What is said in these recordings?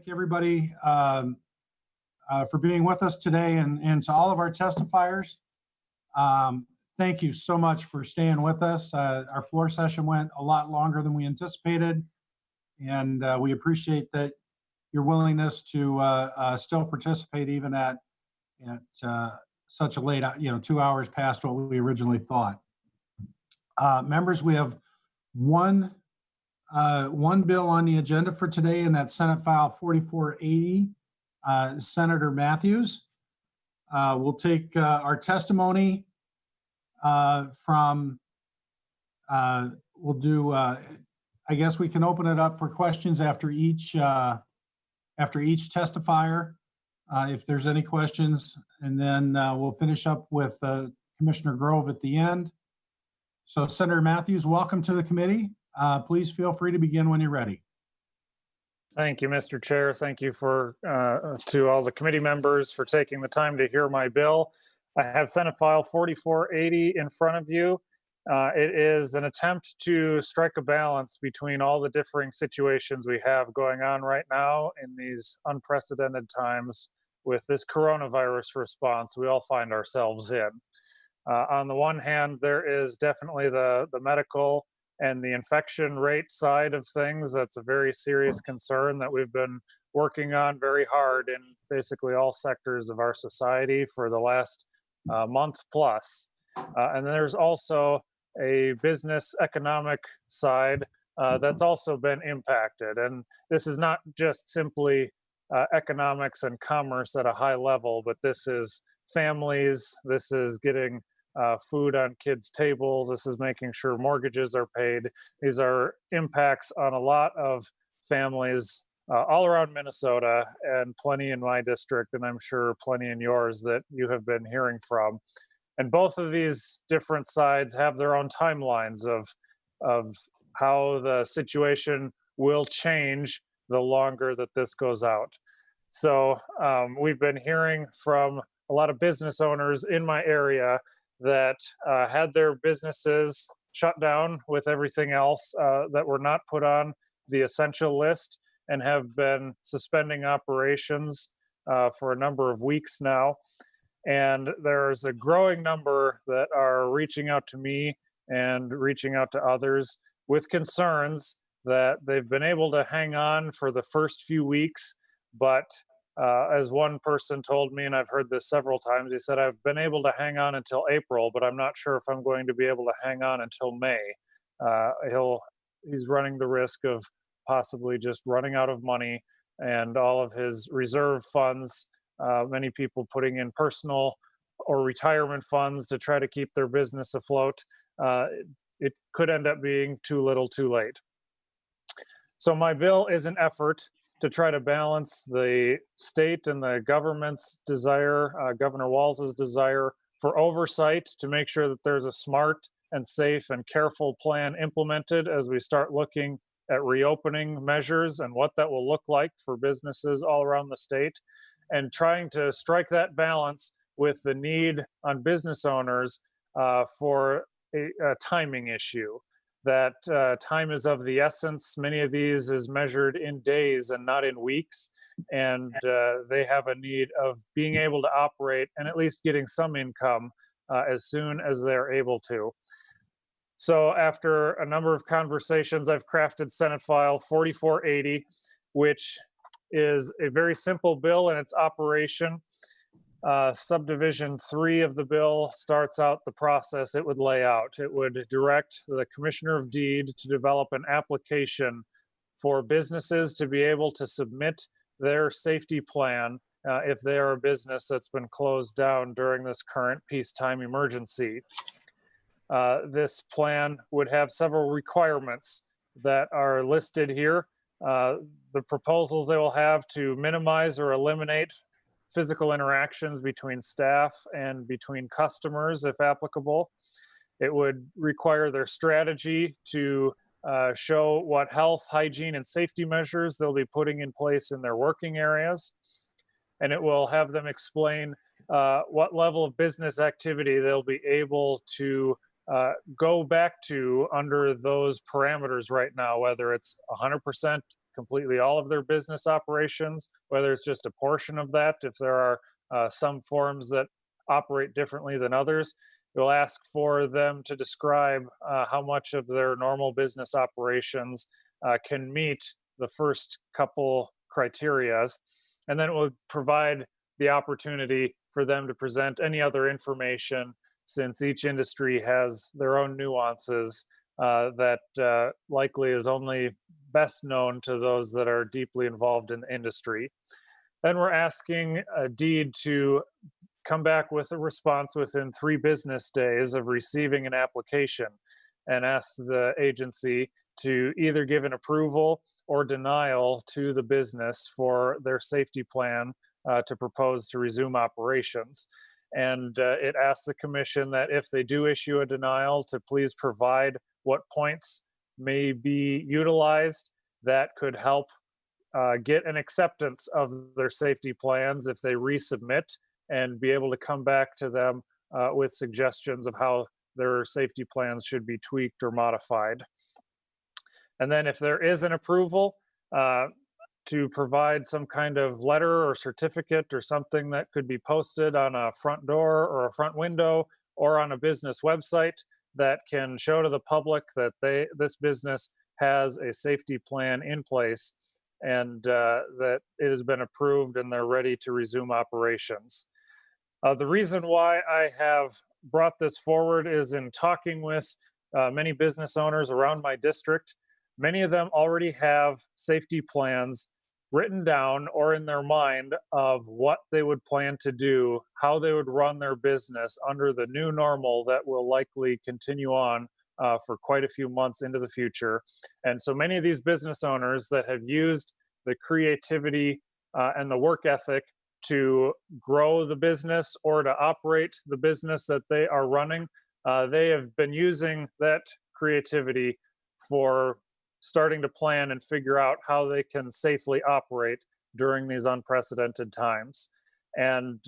thank everybody for being with us today, and to all of our testifiers. Thank you so much for staying with us. Our floor session went a lot longer than we anticipated, and we appreciate that your willingness to still participate even at such a late, 2 hours past what we originally thought. Members, we have one bill on the agenda for today, and that's Senate File 4480, Senator Mathews. We'll take our testimony from, we'll do, I guess we can open it up for questions after each testifier, if there's any questions, and then we'll finish up with Commissioner Grove at the end. So Senator Mathews, welcome to the committee. Please feel free to begin when you're ready. Thank you, Mr. Chair. Thank you to all the committee members for taking the time to hear my bill. I have Senate File 4480 in front of you. It is an attempt to strike a balance between all the differing situations we have going on right now in these unprecedented times with this coronavirus response we all find ourselves in. On the one hand, there is definitely the medical and the infection rate side of things. That's a very serious concern that we've been working on very hard in basically all sectors of our society for the last month plus. And then there's also a business economic side that's also been impacted. And this is not just simply economics and commerce at a high level, but this is families, this is getting food on kids' tables, this is making sure mortgages are paid. These are impacts on a lot of families all around Minnesota, and plenty in my district, and I'm sure plenty in yours that you have been hearing from. And both of these different sides have their own timelines of how the situation will change the longer that this goes out. So we've been hearing from a lot of business owners in my area that had their businesses shut down with everything else, that were not put on the essential list, and have been suspending operations for a number of weeks now. And there's a growing number that are reaching out to me and reaching out to others with concerns that they've been able to hang on for the first few weeks, but as one person told me, and I've heard this several times, he said, I've been able to hang on until April, but I'm not sure if I'm going to be able to hang on until May. He's running the risk of possibly just running out of money, and all of his reserve funds, many people putting in personal or retirement funds to try to keep their business afloat. It could end up being too little too late. So my bill is an effort to try to balance the state and the government's desire, Governor Walz's desire for oversight, to make sure that there's a smart and safe and careful plan implemented as we start looking at reopening measures and what that will look like for businesses all around the state, and trying to strike that balance with the need on business owners for a timing issue. That time is of the essence. Many of these is measured in days and not in weeks. And they have a need of being able to operate and at least getting some income as soon as they're able to. So after a number of conversations, I've crafted Senate File 4480, which is a very simple bill in its operation. Subdivision 3 of the bill starts out the process it would lay out. It would direct the Commissioner of Deed to develop an application for businesses to be able to submit their safety plan if they are a business that's been closed down during this current peacetime emergency. This plan would have several requirements that are listed here. The proposals they will have to minimize or eliminate physical interactions between staff and between customers, if applicable. It would require their strategy to show what health, hygiene, and safety measures they'll be putting in place in their working areas. And it will have them explain what level of business activity they'll be able to go back to under those parameters right now, whether it's 100% completely all of their business operations, whether it's just a portion of that, if there are some forms that operate differently than others. We'll ask for them to describe how much of their normal business operations can meet the first couple criterias, and then it will provide the opportunity for them to present any other information, since each industry has their own nuances that likely is only best known to those that are deeply involved in the industry. Then we're asking DEED to come back with a response within 3 business days of receiving an application, and ask the agency to either give an approval or denial to the business for their safety plan to propose to resume operations. And it asks the commission that if they do issue a denial, to please provide what points may be utilized that could help get an acceptance of their safety plans if they resubmit, and be able to come back to them with suggestions of how their safety plans should be tweaked or modified. And then if there is an approval, to provide some kind of letter or certificate or something that could be posted on a front door or a front window or on a business website that can show to the public that this business has a safety plan in place, and that it has been approved and they're ready to resume operations. The reason why I have brought this forward is in talking with many business owners around my district. Many of them already have safety plans written down or in their mind of what they would plan to do, how they would run their business under the new normal that will likely continue on for quite a few months into the future. And so many of these business owners that have used the creativity and the work ethic to grow the business or to operate the business that they are running, they have been using that creativity for starting to plan and figure out how they can safely operate during these unprecedented times. And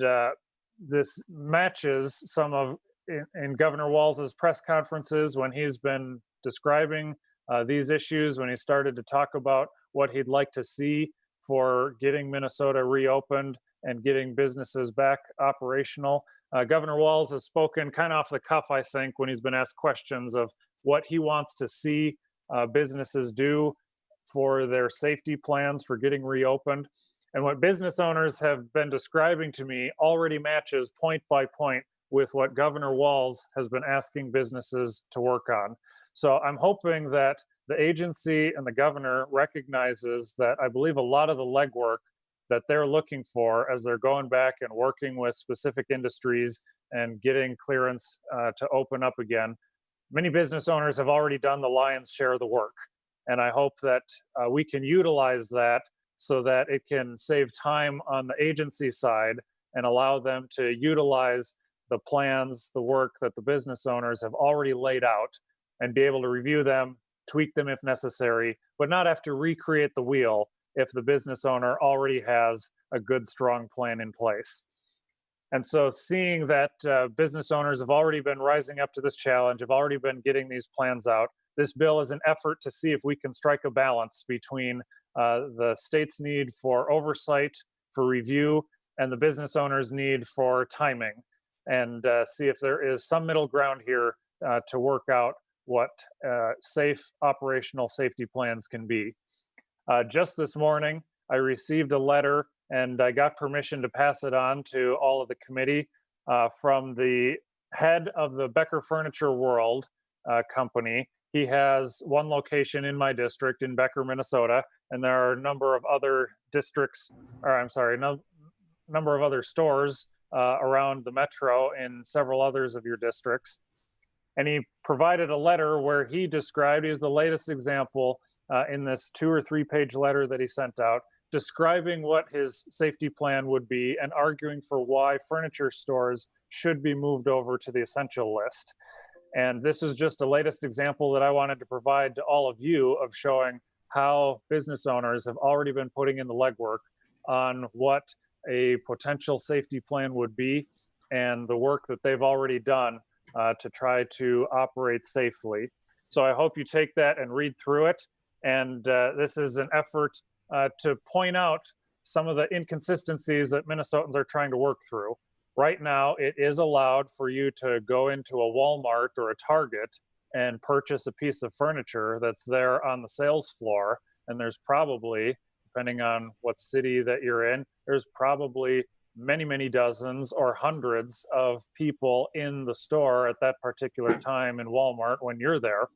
this matches some of in Governor Walz's press conferences when he's been describing these issues, when he started to talk about what he'd like to see for getting Minnesota reopened and getting businesses back operational. Governor Walz has spoken kind of off the cuff, I think, when he's been asked questions of what he wants to see businesses do for their safety plans for getting reopened. And what business owners have been describing to me already matches point by point with what Governor Walz has been asking businesses to work on. So I'm hoping that the agency and the governor recognizes that I believe a lot of the legwork that they're looking for as they're going back and working with specific industries and getting clearance to open up again, many business owners have already done the lion's share of the work. And I hope that we can utilize that so that it can save time on the agency side and allow them to utilize the plans, the work that the business owners have already laid out, and be able to review them, tweak them if necessary, but not have to recreate the wheel if the business owner already has a good, strong plan in place. And so seeing that business owners have already been rising up to this challenge, have already been getting these plans out, this bill is an effort to see if we can strike a balance between the state's need for oversight, for review, and the business owner's need for timing, and see if there is some middle ground here to work out what safe operational safety plans can be. Just this morning, I received a letter and I got permission to pass it on to all of the committee from the head of the Becker Furniture World company. He has one location in my district in Becker, Minnesota, and there are a number of other districts, or I'm sorry, number of other stores around the metro in several others of your districts. And he provided a letter where he described, he was the latest example in this 2 or 3 page letter that he sent out, describing what his safety plan would be and arguing for why furniture stores should be moved over to the essential list. And this is just a latest example that I wanted to provide to all of you of showing how business owners have already been putting in the legwork on what a potential safety plan would be and the work that they've already done to try to operate safely. So I hope you take that and read through it. And this is an effort to point out some of the inconsistencies that Minnesotans are trying to work through. Right now, it is allowed for you to go into a Walmart or a Target and purchase a piece of furniture that's there on the sales floor. And there's probably, depending on what city that you're in, there's probably many, many dozens or hundreds of people in the store at that particular time in Walmart when you're there.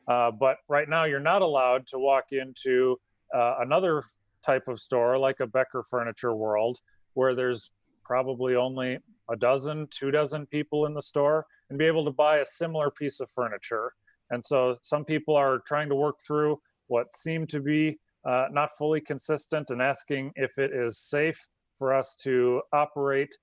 But right now, you're not allowed to walk into another type of store like a Becker Furniture World, where there's probably only a dozen, 2 dozen people in the store, and be able to buy a similar piece of furniture. And so some people are trying to work through what seem to be not fully consistent and asking if it is safe for us to operate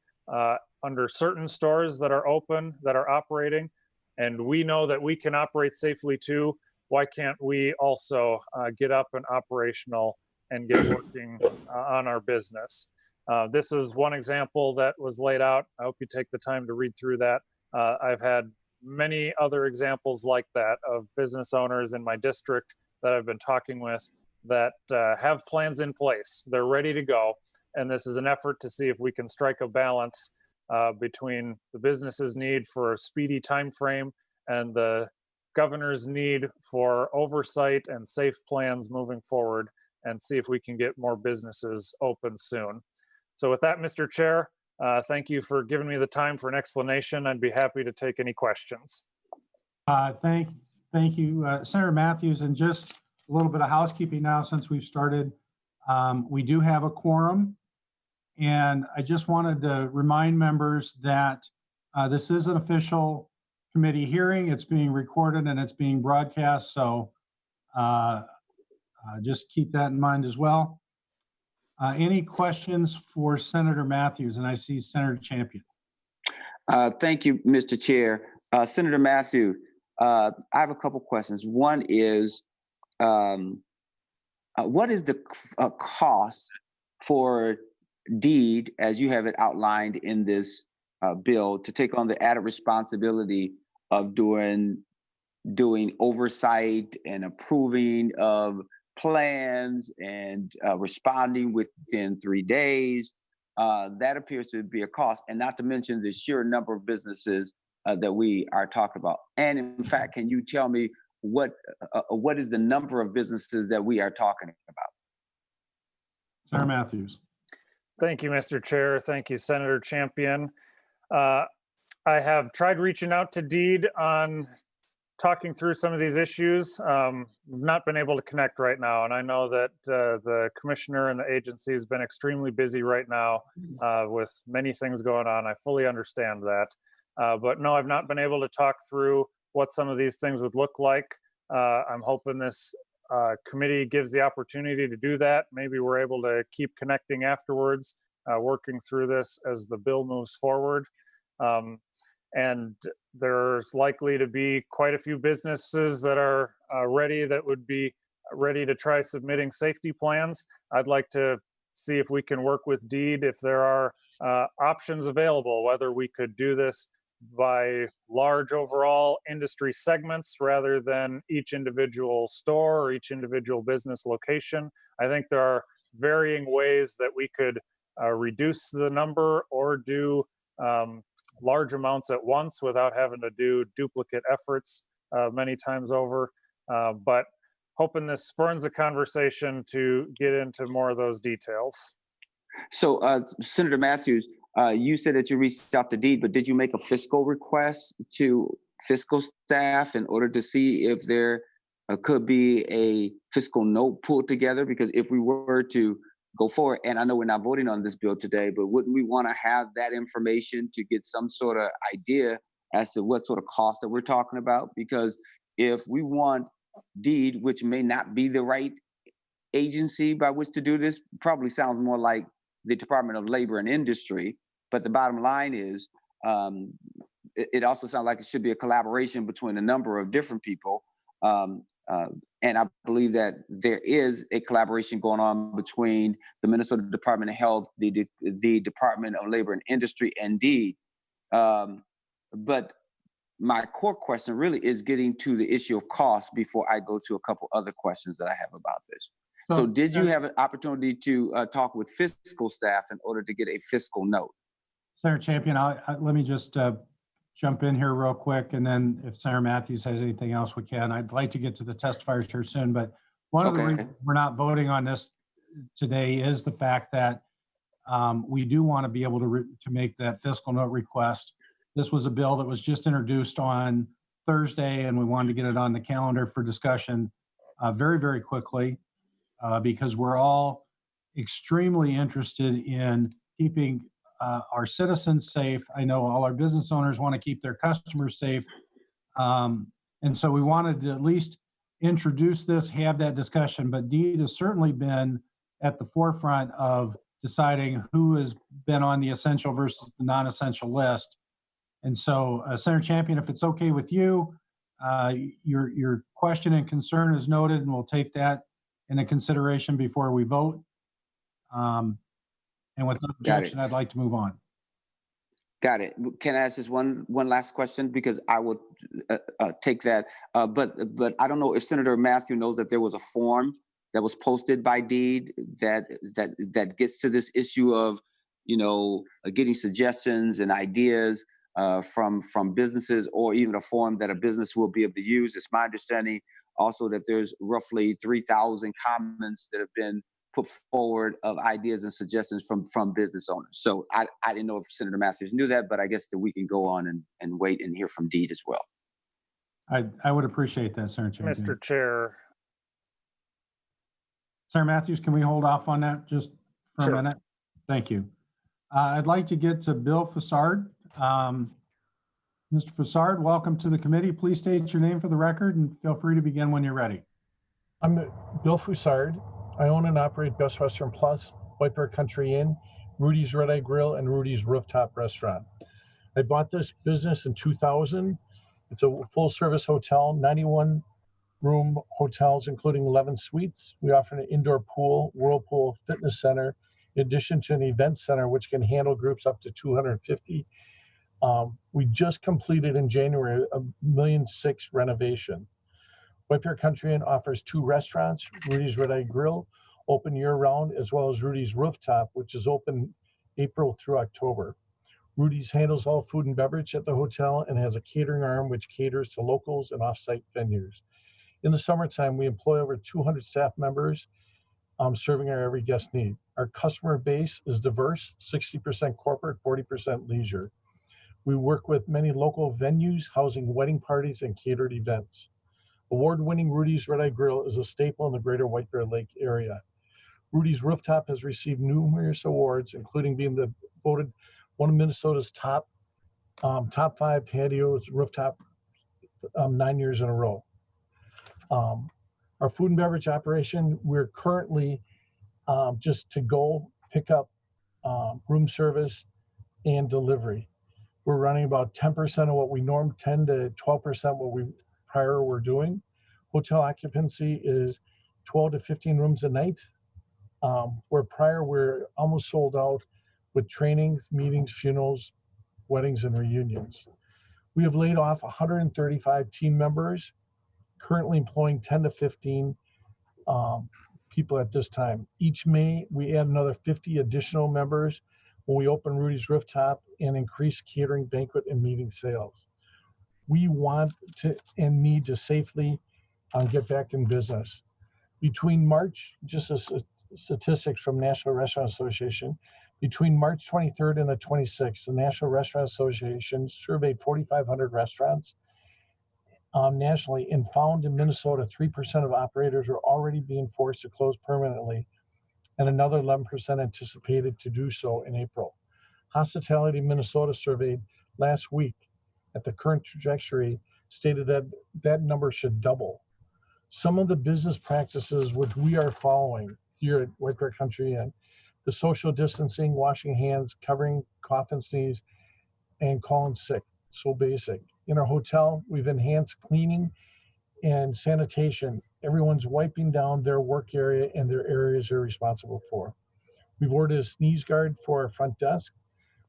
under certain stores that are open, that are operating. And we know that we can operate safely too. Why can't we also get up and operational and get working on our business? This is one example that was laid out. I hope you take the time to read through that. I've had many other examples like that of business owners in my district that I've been talking with that have plans in place. They're ready to go. And this is an effort to see if we can strike a balance between the business's need for a speedy time frame and the governor's need for oversight and safe plans moving forward, and see if we can get more businesses open soon. So with that, Mr. Chair, thank you for giving me the time for an explanation. I'd be happy to take any questions. Thank you, Senator Mathews. And just a little bit of housekeeping now since we've started. We do have a quorum. And I just wanted to remind members that this is an official committee hearing. It's being recorded and it's being broadcast. So just keep that in mind as well. Any questions for Senator Mathews? And I see Senator Champion. Thank you, Mr. Chair. Senator Mathews, I have a couple questions. One is, what is the cost for deed, as you have it outlined in this bill, to take on the added responsibility of doing oversight and approving of plans and responding within 3 days? That appears to be a cost, and not to mention the sheer number of businesses that we are talking about. And in fact, can you tell me what is the number of businesses that we are talking about? Senator Mathews. Thank you, Mr. Chair. Thank you, Senator Champion. I have tried reaching out to DEED on talking through some of these issues. We've not been able to connect right now, and I know that the commissioner and the agency has been extremely busy right now with many things going on. I fully understand that. But no, I've not been able to talk through what some of these things would look like. I'm hoping this committee gives the opportunity to do that. Maybe we're able to keep connecting afterwards, working through this as the bill moves forward. And there's likely to be quite a few businesses that are ready, that would be ready to try submitting safety plans. I'd like to see if we can work with DEED, if there are options available, whether we could do this by large overall industry segments rather than each individual store or each individual business location. I think there are varying ways that we could reduce the number or do large amounts at once without having to do duplicate efforts many times over. But hoping this spurns a conversation to get into more of those details. So, Senator Mathews, you said that you reached out to DEED, but did you make a fiscal request to fiscal staff in order to see if there could be a fiscal note pulled together? Because if we were to go forward, and I know we're not voting on this bill today, but wouldn't we want to have that information to get some sort of idea as to what sort of cost that we're talking about? Because if we want DEED, which may not be the right agency by which to do this, probably sounds more like the Department of Labor and Industry. But the bottom line is, it also sounds like it should be a collaboration between a number of different people. And I believe that there is a collaboration going on between the Minnesota Department of Health, the Department of Labor and Industry, and DEED. But my core question really is getting to the issue of cost before I go to a couple other questions that I have about this. So did you have an opportunity to talk with fiscal staff in order to get a fiscal note? Senator Champion, let me just jump in here real quick, and then if Senator Mathews has anything else, we can. I'd like to get to the testifiers here soon, but one of the reasons we're not voting on this today is the fact that we do want to be able to make that fiscal note request. This was a bill that was just introduced on Thursday, and we wanted to get it on the calendar for discussion very, very quickly because we're all extremely interested in keeping our citizens safe. I know all our business owners want to keep their customers safe. And so we wanted to at least introduce this, have that discussion, but DEED has certainly been at the forefront of deciding who has been on the essential versus the non-essential list. And so, Senator Champion, if it's okay with you, your question and concern is noted, and we'll take that into consideration before we vote. And with no objection, I'd like to move on. Got it. Can I ask this one last question? Because I will take that. But I don't know if Senator Mathews knows that there was a form that was posted by DEED that gets to this issue of, getting suggestions and ideas from businesses, or even a form that a business will be able to use. It's my understanding also that there's roughly 3,000 comments that have been put forward of ideas and suggestions from business owners. So I didn't know if Senator Mathews knew that, but I guess that we can go on and wait and hear from DEED as well. I would appreciate that, Senator Champion. Mr. Chair. Senator Mathews, can we hold off on that just for a minute? Thank you. I'd like to get to Bill Fassard. Mr. Fassard, welcome to the committee. Please state your name for the record and feel free to begin when you're ready. I'm Bill Fassard. I own and operate Best Western Plus, White Bear Country Inn, Rudy's Red Eye Grill, and Rudy's Rooftop Restaurant. I bought this business in 2000. It's a full-service hotel, 91-room hotels, including 11 suites. We offer an indoor pool, whirlpool, fitness center, in addition to an event center, which can handle groups up to 250. We just completed in January a $1.6 million renovation. White Bear Country Inn offers 2 restaurants, Rudy's Red Eye Grill, open year-round, as well as Rudy's Rooftop, which is open April through October. Rudy's handles all food and beverage at the hotel and has a catering arm which caters to locals and off-site venues. In the summertime, we employ over 200 staff members serving our every guest need. Our customer base is diverse, 60% corporate, 40% leisure. We work with many local venues housing wedding parties and catered events. Award-winning Rudy's Red Eye Grill is a staple in the greater White Bear Lake area. Rudy's Rooftop has received numerous awards, including being voted one of Minnesota's top 5 patios rooftop 9 years in a row. Our food and beverage operation, we're currently just to go pick up room service and delivery. We're running about 10% of what we 10 to 12% what we prior were doing. Hotel occupancy is 12 to 15 rooms a night. Where prior we're almost sold out with trainings, meetings, funerals, weddings, and reunions. We have laid off 135 team members, currently employing 10 to 15 people at this time. Each May, we add another 50 additional members when we open Rudy's Rooftop and increase catering, banquet, and meeting sales. We want to and need to safely get back in business. Between March, just statistics from National Restaurant Association, between March 23rd and the 26th, the National Restaurant Association surveyed 4,500 restaurants nationally and found in Minnesota 3% of operators are already being forced to close permanently, and another 11% anticipated to do so in April. Hospitality Minnesota surveyed last week at the current trajectory stated that that number should double. Some of the business practices which we are following here at White Bear Country Inn, the social distancing, washing hands, covering cough and sneeze, and calling sick, so basic. In our hotel, we've enhanced cleaning and sanitation. Everyone's wiping down their work area and their areas they're responsible for. We've ordered a sneeze guard for our front desk.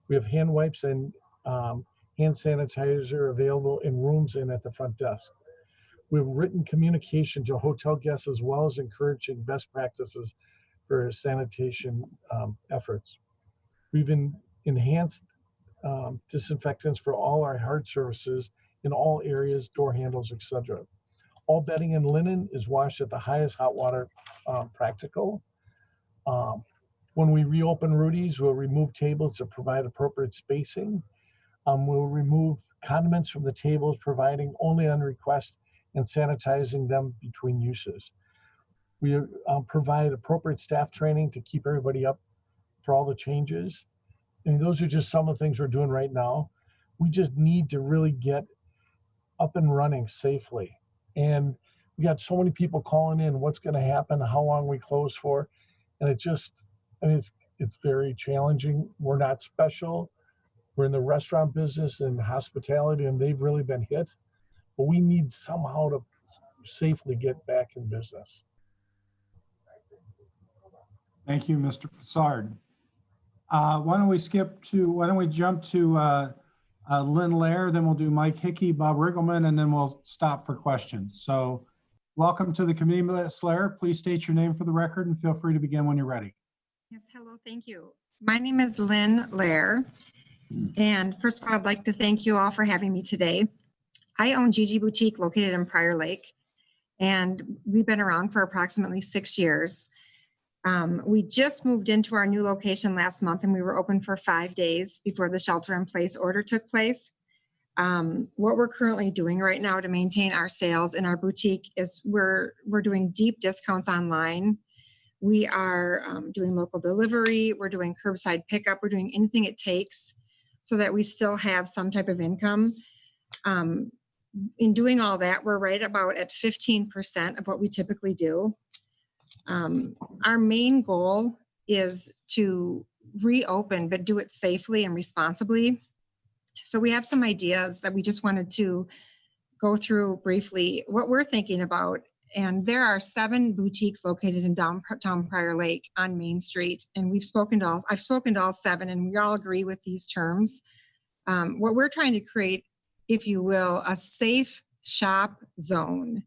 We have hand wipes and hand sanitizer available in rooms and at the front desk. We've written communication to hotel guests as well as encouraging best practices for sanitation efforts. We've enhanced disinfectants for all our hard surfaces in all areas, door handles, etc. All bedding and linen is washed at the highest hot water practical. When we reopen Rudy's, we'll remove tables to provide appropriate spacing. We'll remove condiments from the tables, providing only on request and sanitizing them between uses. We provide appropriate staff training to keep everybody up for all the changes. And those are just some of the things we're doing right now. We just need to really get up and running safely. And we got so many people calling in, what's going to happen, how long we close for. And it's very challenging. We're not special. We're in the restaurant business and hospitality, and they've really been hit. But we need somehow to safely get back in business. Thank you, Mr. Fassard. Why don't we jump to Lynn Lair, then we'll do Mike Hickey, Bob Riggleman, and then we'll stop for questions. So welcome to the committee, Ms. Lair. Please state your name for the record and feel free to begin when you're ready. Yes, hello, thank you. My name is Lynn Lair. And first of all, I'd like to thank you all for having me today. I own Gigi Boutique located in Prior Lake, and we've been around for approximately 6 years. We just moved into our new location last month, and we were open for 5 days before the shelter-in-place order took place. What we're currently doing right now to maintain our sales in our boutique is we're doing deep discounts online. We are doing local delivery. We're doing curbside pickup. We're doing anything it takes so that we still have some type of income. In doing all that, we're right about at 15% of what we typically do. Our main goal is to reopen, but do it safely and responsibly. So we have some ideas that we just wanted to go through briefly what we're thinking about. And there are 7 boutiques located in downtown Prior Lake on Main Street. And I've spoken to all 7, and we all agree with these terms. What we're trying to create, if you will, a safe shop zone.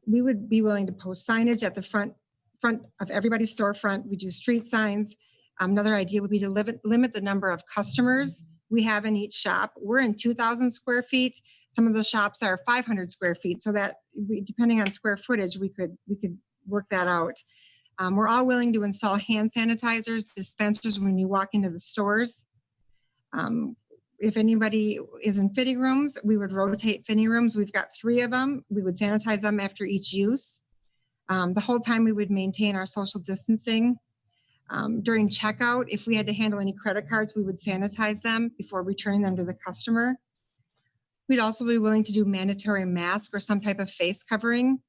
We would be willing to post signage at the front of everybody's storefront. We do street signs. Another idea would be to limit the number of customers we have in each shop. We're in 2,000 square feet. Some of the shops are 500 square feet, so that depending on square footage, we could work that out. We're all willing to install hand sanitizers, dispensers when you walk into the stores. If anybody is in fitting rooms, we would rotate fitting rooms. We've got 3 of them. We would sanitize them after each use. The whole time we would maintain our social distancing. During checkout, if we had to handle any credit cards, we would sanitize them before returning them to the customer. We'd also be willing to do mandatory mask or some type of face covering.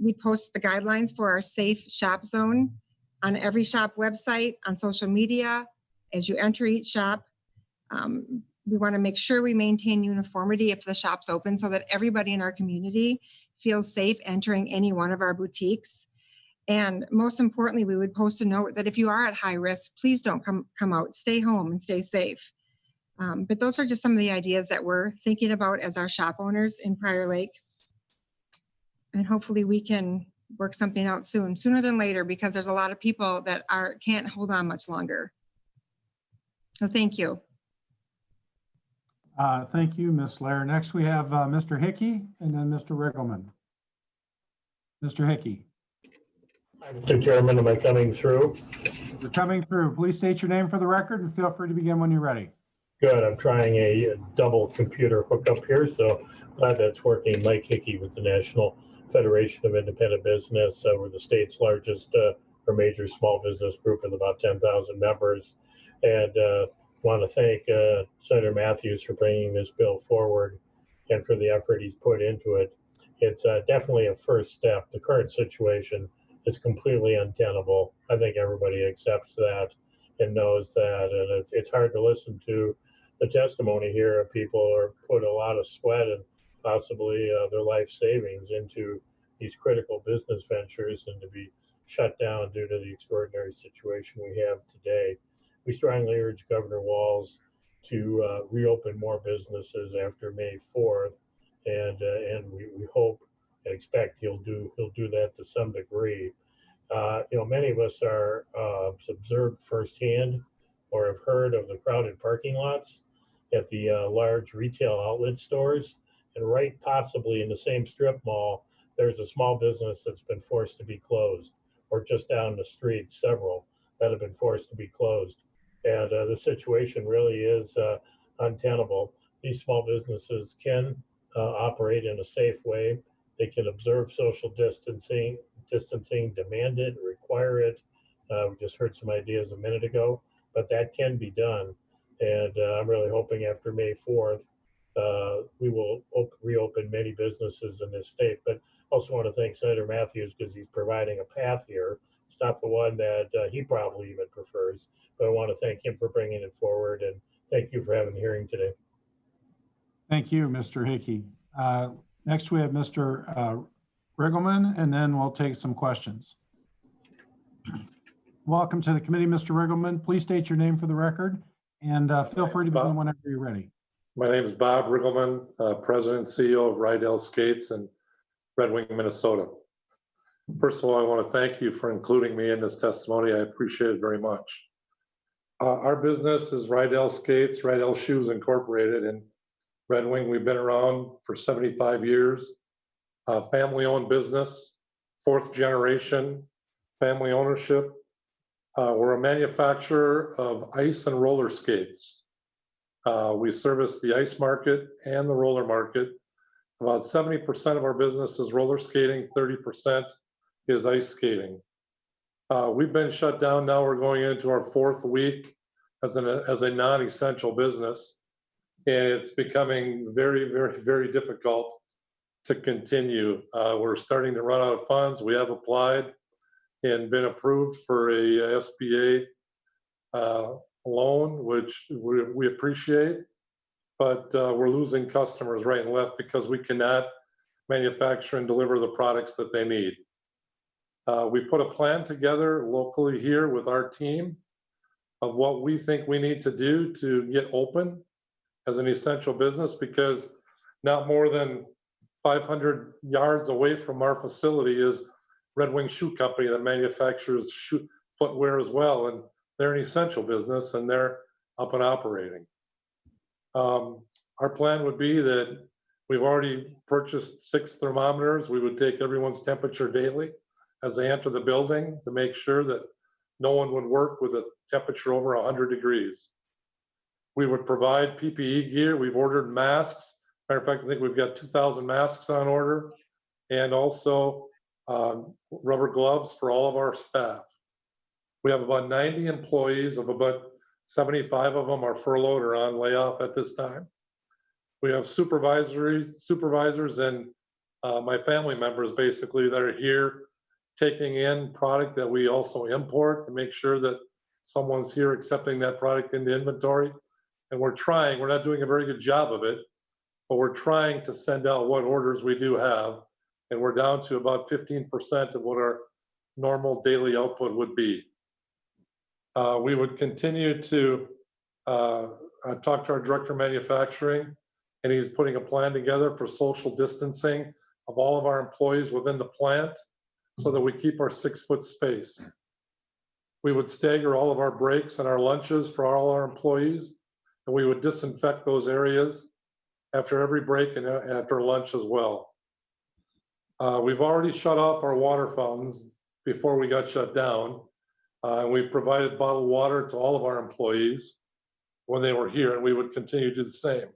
We'd post the guidelines for our safe shop zone on every shop website, on social media, as you enter each shop. We want to make sure we maintain uniformity if the shop's open so that everybody in our community feels safe entering any one of our boutiques. And most importantly, we would post a note that if you are at high risk, please don't come out, stay home and stay safe. But those are just some of the ideas that we're thinking about as our shop owners in Prior Lake. And hopefully we can work something out sooner than later, because there's a lot of people that can't hold on much longer. So thank you. Thank you, Ms. Lair. Next, we have Mr. Hickey and then Mr. Riggleman. Mr. Hickey. Mr. Chairman, am I coming through? You're coming through. Please state your name for the record and feel free to begin when you're ready. Good. I'm trying a double computer hookup here, so glad that's working. Mike Hickey with the National Federation of Independent Business. We're the state's largest or major small business group with about 10,000 members. And want to thank Senator Mathews for bringing this bill forward and for the effort he's put into it. It's definitely a first step. The current situation is completely untenable. I think everybody accepts that and knows that. And it's hard to listen to the testimony here of people who are put a lot of sweat and possibly their life savings into these critical business ventures, and to be shut down due to the extraordinary situation we have today. We strongly urge Governor Walz to reopen more businesses after May 4th, and we hope and expect he'll do that to some degree. Many of us are observed firsthand or have heard of the crowded parking lots at the large retail outlet stores, and right possibly in the same strip mall, there's a small business that's been forced to be closed, or just down the street, several that have been forced to be closed. And the situation really is untenable. These small businesses can operate in a safe way. They can observe social distancing, demand it, require it. We just heard some ideas a minute ago, but that can be done. And I'm really hoping after May 4th, we will reopen many businesses in this state. But also want to thank Senator Mathews because he's providing a path here. It's not the one that he probably even prefers, but I want to thank him for bringing it forward, and thank you for having the hearing today. Thank you, Mr. Hickey. Next, we have Mr. Riggleman, and then we'll take some questions. Welcome to the committee, Mr. Riggleman. Please state your name for the record, and feel free to begin whenever you're ready. My name is Bob Riggleman, President and CEO of Rydell Skates in Red Wing, Minnesota. First of all, I want to thank you for including me in this testimony. I appreciate it very much. Our business is Rydell Skates, Rydell Shoes Incorporated in Red Wing. We've been around for 75 years, family-owned business, 4th generation, family ownership. We're a manufacturer of ice and roller skates. We service the ice market and the roller market. About 70% of our business is roller skating, 30% is ice skating. We've been shut down now. We're going into our 4th week as a non-essential business, and it's becoming very, very, very difficult to continue. We're starting to run out of funds. We have applied and been approved for a SBA loan, which we appreciate, but we're losing customers right and left because we cannot manufacture and deliver the products that they need. We put a plan together locally here with our team of what we think we need to do to get open as an essential business, because not more than 500 yards away from our facility is Red Wing Shoe Company that manufactures footwear as well, and they're an essential business and they're up and operating. Our plan would be that we've already purchased 6 thermometers. We would take everyone's temperature daily as they enter the building to make sure that no one would work with a temperature over 100 degrees. We would provide PPE gear. We've ordered masks. Matter of fact, I think we've got 2,000 masks on order, and also rubber gloves for all of our staff. We have about 90 employees, of about 75 of them are furloughed or on layoff at this time. We have supervisors and my family members basically that are here taking in product that we also import to make sure that someone's here accepting that product into inventory. And we're not doing a very good job of it, but we're trying to send out what orders we do have. And we're down to about 15% of what our normal daily output would be. We would continue to talk to our director of manufacturing, and he's putting a plan together for social distancing of all of our employees within the plant so that we keep our 6-foot space. We would stagger all of our breaks and our lunches for all our employees, and we would disinfect those areas after every break and after lunch as well. We've already shut off our water fountains before we got shut down. We've provided bottled water to all of our employees when they were here, and we would continue to do the same.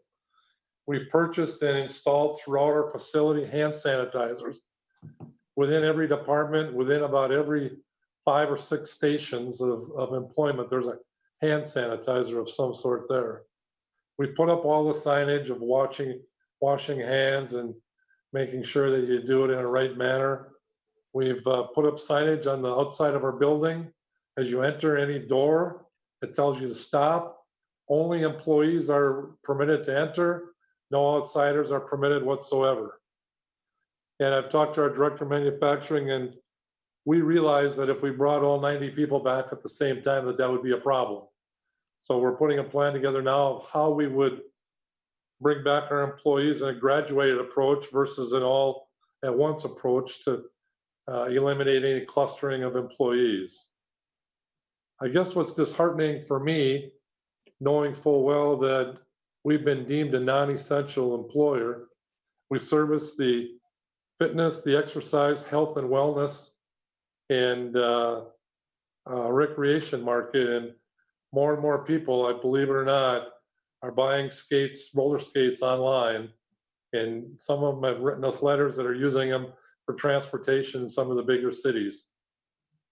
We've purchased and installed throughout our facility hand sanitizers. Within every department, within about every 5 or 6 stations of employment, there's a hand sanitizer of some sort there. We put up all the signage of washing hands and making sure that you do it in a right manner. We've put up signage on the outside of our building. As you enter any door, it tells you to stop. Only employees are permitted to enter. No outsiders are permitted whatsoever. And I've talked to our director of manufacturing, and we realized that if we brought all 90 people back at the same time, that would be a problem. So we're putting a plan together now of how we would bring back our employees in a graduated approach versus an all at once approach to eliminate any clustering of employees. I guess what's disheartening for me, knowing full well that we've been deemed a non-essential employer, we service the fitness, the exercise, health and wellness, and recreation market. And more people, I believe it or not, are buying skates, roller skates online. And some of them have written us letters that are using them for transportation in some of the bigger cities.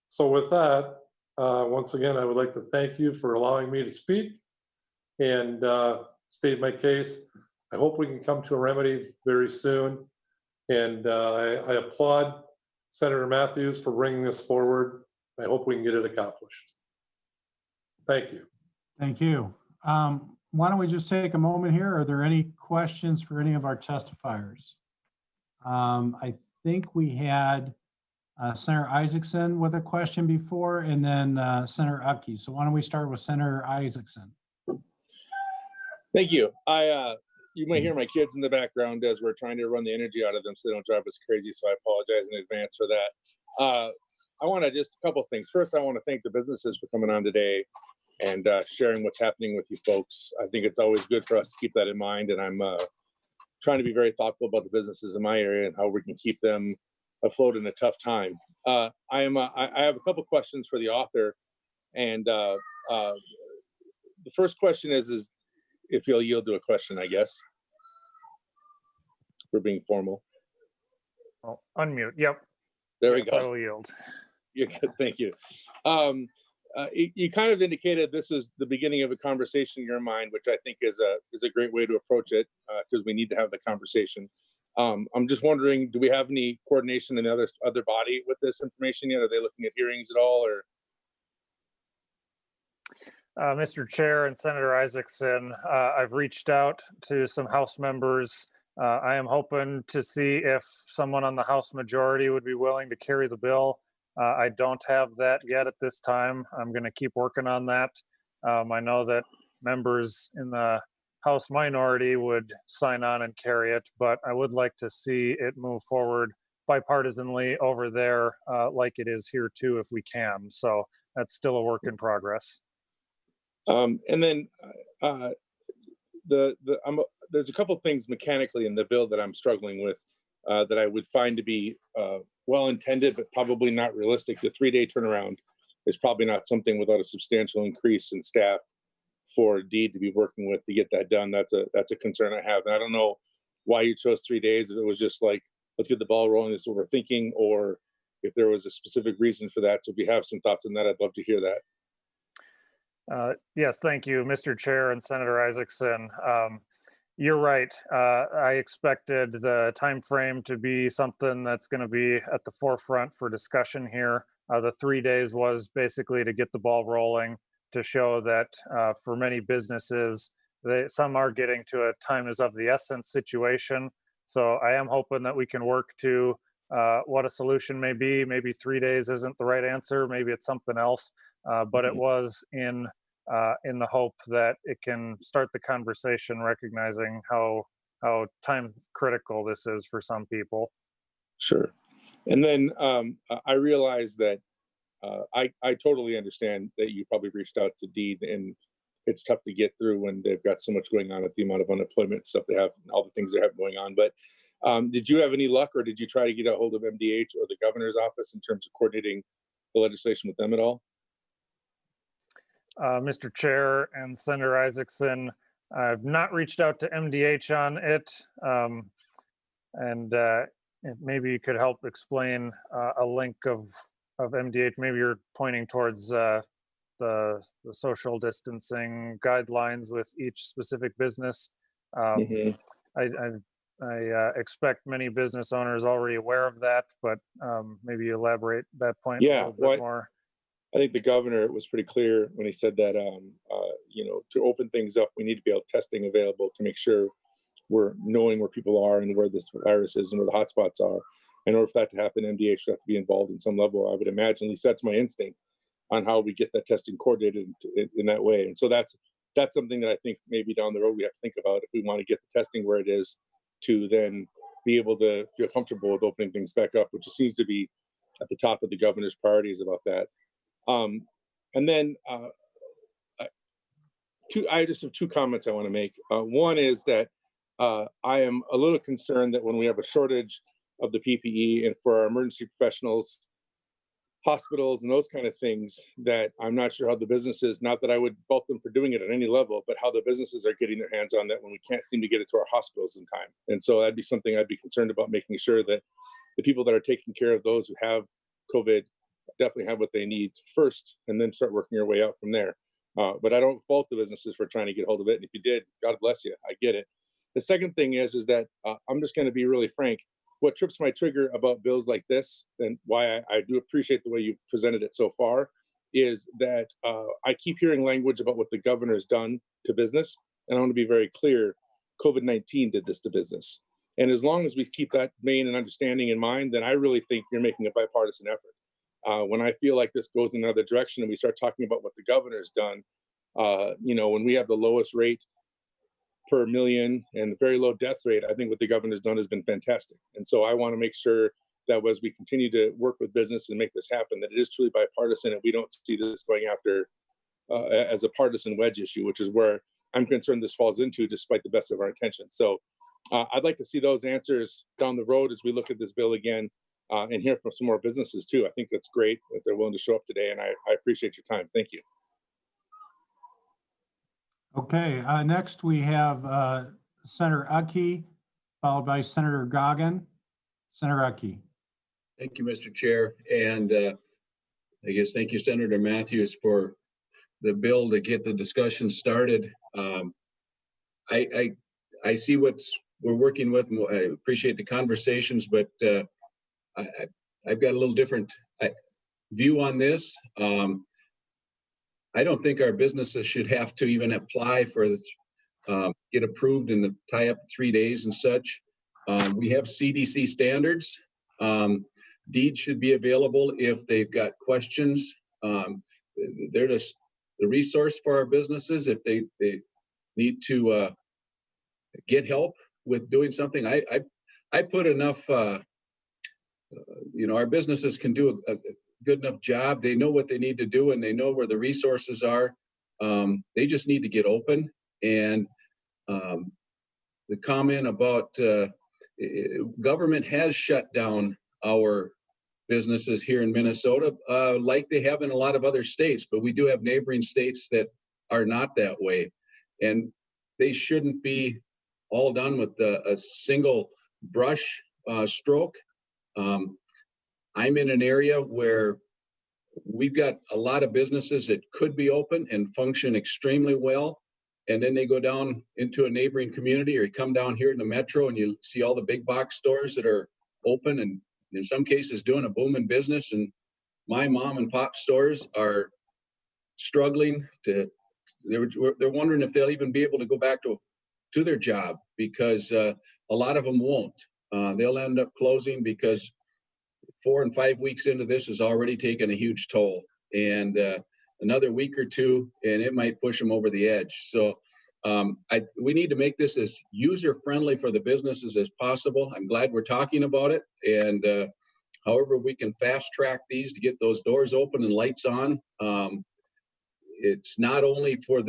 So with that, once again, I would like to thank you for allowing me to speak and state my case. I hope we can come to a remedy very soon. And I applaud Senator Mathews for bringing this forward. I hope we can get it accomplished. Thank you. Thank you. Why don't we just take a moment here? Are there any questions for any of our testifiers? I think we had Senator Isaacson with a question before, and then Senator Upke. So why don't we start with Senator Isaacson? Thank you. You might hear my kids in the background as we're trying to run the energy out of them so they don't drive us crazy. So I apologize in advance for that. I want to just a couple of things. First, I want to thank the businesses for coming on today and sharing what's happening with you folks. I think it's always good for us to keep that in mind. And I'm trying to be very thoughtful about the businesses in my area and how we can keep them afloat in a tough time. I have a couple of questions for the author. And the first question is if you'll yield to a question, I guess. We're being formal. Oh, unmute. Yep. There we Yes, go. I will yield. You're good. Thank you. You kind of indicated this is the beginning of a conversation in your mind, which I think is a great way to approach it because we need to have the conversation. I'm just wondering, do we have any coordination in the other body with this information yet? Are they looking at hearings at all, or? Mr. Chair and Senator Isaacson, I've reached out to some House members. I am hoping to see if someone on the House majority would be willing to carry the bill. I don't have that yet at this time. I'm going to keep working on that. I know that members in the House minority would sign on and carry it, but I would like to see it move forward bipartisanly over there like it is here too, if we can. So that's still a work in progress. And then there's a couple of things mechanically in the bill that I'm struggling with that I would find to be well-intended, but probably not realistic. The 3-day turnaround is probably not something without a substantial increase in staff for Deed to be working with to get that done. That's a concern I have. And I don't know why you chose 3 days. If it was just like, let's get the ball rolling, this is what we're thinking, or if there was a specific reason for that. So if you have some thoughts on that, I'd love to hear that. Yes, thank you, Mr. Chair and Senator Isaacson. You're right. I expected the time frame to be something that's going to be at the forefront for discussion here. The 3 days was basically to get the ball rolling, to show that for many businesses, some are getting to a time is of the essence situation. So I am hoping that we can work to what a solution may be. Maybe 3 days isn't the right answer. Maybe it's something else. But it was in the hope that it can start the conversation, recognizing how time critical this is for some people. Sure. And then I realize that I totally understand that you probably reached out to Deed, and it's tough to get through when they've got so much going on at the amount of unemployment stuff they have, and all the things they have going on. But did you have any luck, or did you try to get a hold of MDH or the governor's office in terms of coordinating the legislation with them at all? Mr. Chair and Senator Isaacson, I've not reached out to MDH on it. And maybe you could help explain a link of MDH. Maybe you're pointing towards the social distancing guidelines with each specific business. I expect many business owners already aware of that, but maybe elaborate that point a little bit more. I think the governor was pretty clear when he said that, to open things up, we need to be able testing available to make sure we're knowing where people are and where this virus is and where the hotspots are. In order for that to happen, MDH should have to be involved in some level, I would imagine. At least that's my instinct. on how we get that testing coordinated in that way. And so that's something that I think maybe down the road we have to think about if we want to get the testing where it is, to then be able to feel comfortable with opening things back up, which seems to be at the top of the governor's priorities about that. And then I just have two comments I want to make. One is that I am a little concerned that when we have a shortage of the PPE and for our emergency professionals, hospitals and those kind of things, that I'm not sure how the businesses, not that I would fault them for doing it at any level, but how the businesses are getting their hands on that when we can't seem to get it to our hospitals in time. And so that'd be something I'd be concerned about, making sure that the people that are taking care of those who have COVID definitely have what they need first, and then start working your way out from there. But I don't fault the businesses for trying to get hold of it. And if you did, God bless you. I get it. The second thing is that I'm just going to be really frank. What trips my trigger about bills like this, and why I do appreciate the way you presented it so far, is that I keep hearing language about what the governor has done to business. And I want to be very clear, COVID-19 did this to business. And as long as we keep that vein and understanding in mind, then I really think you're making a bipartisan effort. When I feel like this goes in another direction and we start talking about what the governor has done, when we have the lowest rate per million and very low death rate, I think what the governor's done has been fantastic. And so I want to make sure that as we continue to work with business and make this happen, that it is truly bipartisan and we don't see this going after as a partisan wedge issue, which is where I'm concerned this falls into, despite the best of our intentions. So I'd like to see those answers down the road as we look at this bill again, and hear from some more businesses too. I think that's great that they're willing to show up today, and I appreciate your time. Thank you. Okay, next we have Senator Uckey, followed by Senator Goggin. Senator Uckey. Thank you, Mr. Chair. And I guess thank you, Senator Mathews, for the bill to get the discussion started. I see we're working with. I appreciate the conversations, but I've got a little different view on this. I don't think our businesses should have to even apply for get approved in the tie up 3 days and such. We have CDC standards. Deeds should be available if they've got questions. They're just the resource for our businesses if they need to get help with doing something. I put enough. Our businesses can do a good enough job. They know what they need to do and they know where the resources are. They just need to get open. And the comment about government has shut down our businesses here in Minnesota, like they have in a lot of other states, but we do have neighboring states that are not that way. And they shouldn't be all done with a single brush stroke. I'm in an area where we've got a lot of businesses that could be open and function extremely well. And then they go down into a neighboring community, or you come down here in the metro and you see all the big box stores that are open and in some cases doing a booming business. And my mom and pop stores are struggling they're wondering if they'll even be able to go back to their job, because a lot of them won't. They'll end up closing because 4 and 5 weeks into this has already taken a huge toll, and another week or two and it might push them over the edge. So we need to make this as user friendly for the businesses as possible. I'm glad we're talking about it, and however we can fast track these to get those doors open and lights on. It's not only for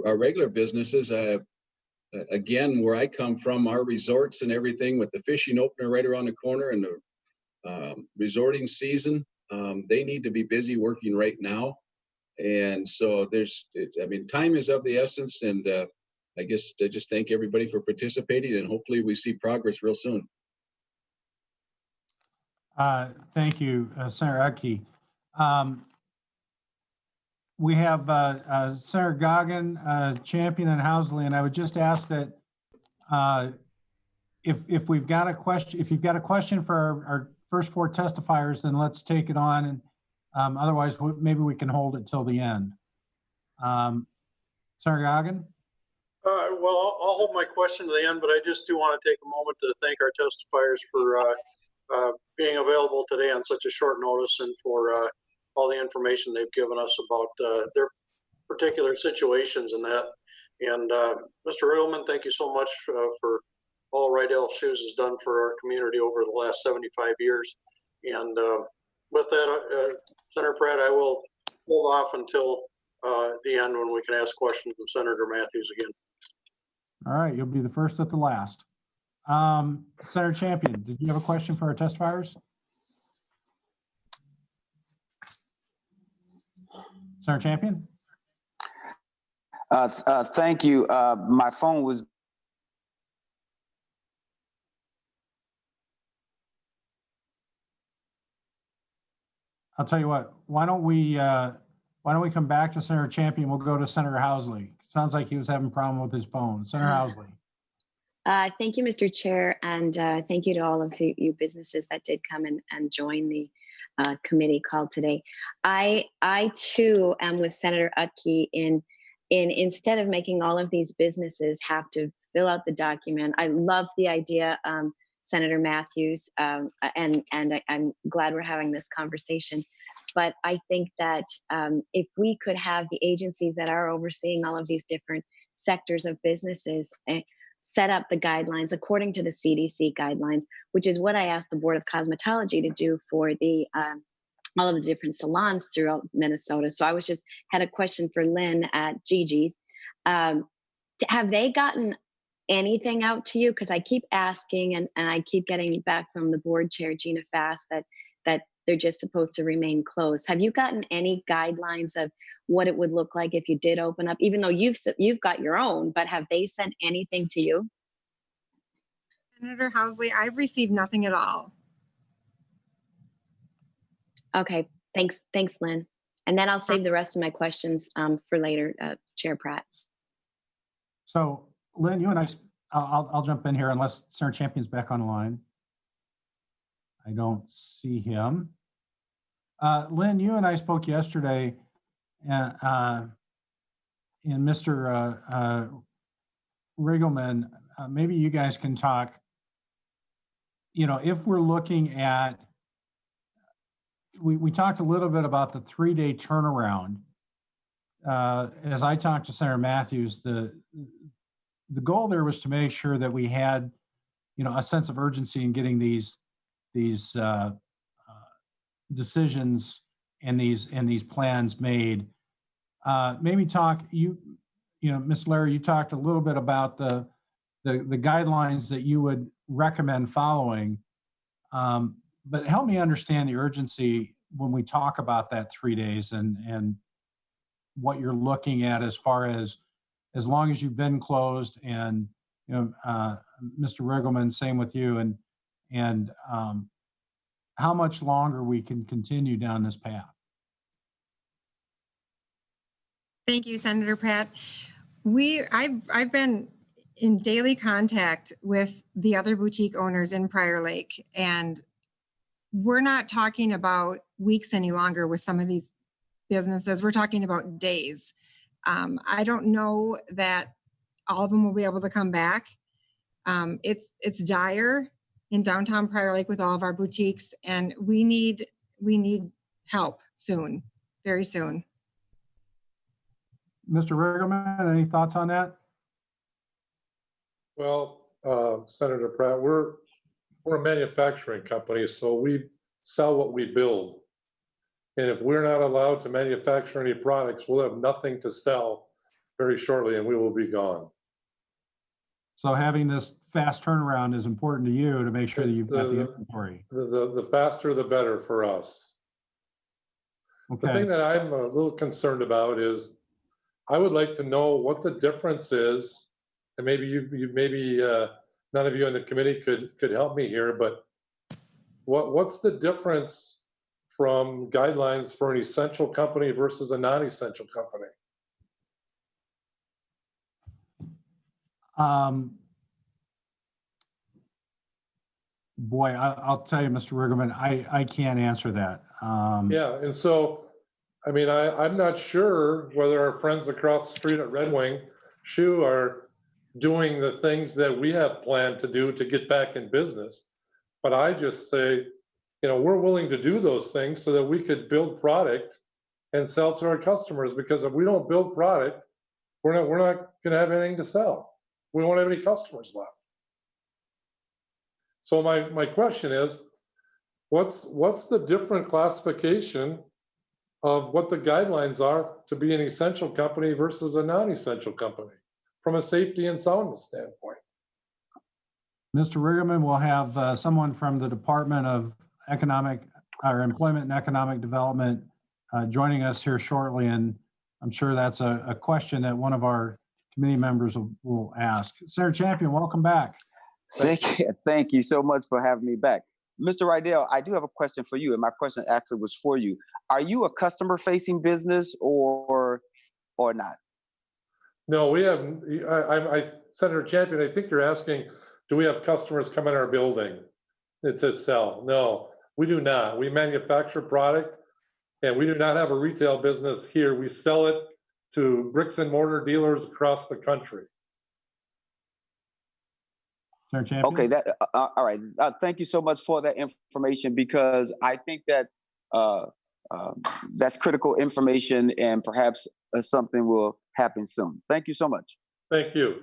our regular businesses. Again, where I come from, our resorts and everything, with the fishing opener right around the corner and the resorting season, they need to be busy working right now. And so time is of the essence. And I guess I just thank everybody for participating, and hopefully we see progress real soon. Thank you, Senator Uckey. We have Senator Goggin, Champion, and Housley, and I would just ask that if we've got a question, if you've got a question for our first 4 testifiers, then let's take it on, and otherwise maybe we can hold it till the end. Senator Goggin? Well, I'll hold my question to the end, but I just do want to take a moment to thank our testifiers for being available today on such a short notice, and for all the information they've given us about their particular situations and that. And Mr. Riddleman, thank you so much for all Rydell Shoes has done for our community over the last 75 years. And with that, Senator Pratt, I will hold off until the end when we can ask questions of Senator Mathews again. All right, you'll be the first at the last. Senator Champion, did you have a question for our testifiers? Senator Champion? Thank you. My phone was. I'll tell you what, why don't we come back to Senator Champion? We'll go to Senator Housley. Sounds like he was having a problem with his phone. Senator Housley. Thank you, Mr. Chair, and thank you to all of you businesses that did come and join the committee call today. I too am with Senator Utke in instead of making all of these businesses have to fill out the document. I love the idea, Senator Mathews, and I'm glad we're having this conversation. But I think that if we could have the agencies that are overseeing all of these different sectors of businesses set up the guidelines according to the CDC guidelines, which is what I asked the Board of Cosmetology to do for the all of the different salons throughout Minnesota. So I had a question for Lynn at Gigi's. Have they gotten anything out to you? Because I keep asking and I keep getting back from the board chair, Gina Fast, that they're just supposed to remain closed. Have you gotten any guidelines of what it would look like if you did open up, even though you've got your own, but have they sent anything to you? Senator Housley, I've received nothing at all. Okay, thanks, Lynn. And then I'll save the rest of my questions for later, Chair Pratt. So Lynn, you and I'll jump in here unless Senator Champion's back on the line. I don't see him. Lynn, you and I spoke yesterday, and Mr. Riggleman, maybe you guys can talk. You know, if we're looking at, we talked a little bit about the 3-day turnaround. As I talked to Senator Mathews, the goal there was to make sure that we had, you know, a sense of urgency in getting these decisions and these plans made. Maybe talk, you know, Ms. Larry, you talked a little bit about the guidelines that you would recommend following, but help me understand the urgency when we talk about that 3 days and what you're looking at as far as long as you've been closed, and you know, Mr. Riggleman, same with you, and how much longer we can continue down this path. Thank you, Senator Pratt. I've been in daily contact with the other boutique owners in Prior Lake, and we're not talking about weeks any longer with some of these businesses. We're talking about days. I don't know that all of them will be able to come back. It's dire in downtown Prior Lake with all of our boutiques, and we need help soon, very soon. Mr. Riggleman, any thoughts on that? Well, Senator Pratt, we're a manufacturing company, so we sell what we build. And if we're not allowed to manufacture any products, we'll have nothing to sell very shortly, and we will be gone. So having this fast turnaround is important to you to make sure that you've got the inventory. The faster, the better for us. Okay. The thing that I'm a little concerned about is I would like to know what the difference is, and maybe none of you on the committee could help me here, but what's the difference from guidelines for an essential company versus a non-essential company? Boy, I'll tell you, Mr. Riggleman, I can't answer that. Yeah, and so, I mean, I'm not sure whether our friends across the street at Red Wing Shoe are doing the things that we have planned to do to get back in business. But I just say, we're willing to do those things so that we could build product and sell to our customers, because if we don't build product, we're not going to have anything to sell. We won't have any customers left. So my question is, what's the different classification of what the guidelines are to be an essential company versus a non-essential company from a safety and soundness standpoint? Mr. Rigerman, we'll have someone from the Department of Employment and Economic Development joining us here shortly, and I'm sure that's a question that one of our committee members will ask. Senator Champion, welcome back. Thank you so much for having me back. Mr. Rydell, I do have a question for you, and my question actually was for you. Are you a customer-facing business or not? No, we haven't. Senator Champion, I think you're asking, do we have customers come in our building to sell? No, we do not. We manufacture product, and we do not have a retail business here. We sell it to bricks and mortar dealers across the country. Okay, all right. Thank you so much for that information, because I think that that's critical information, and perhaps something will happen soon. Thank you so much. Thank you.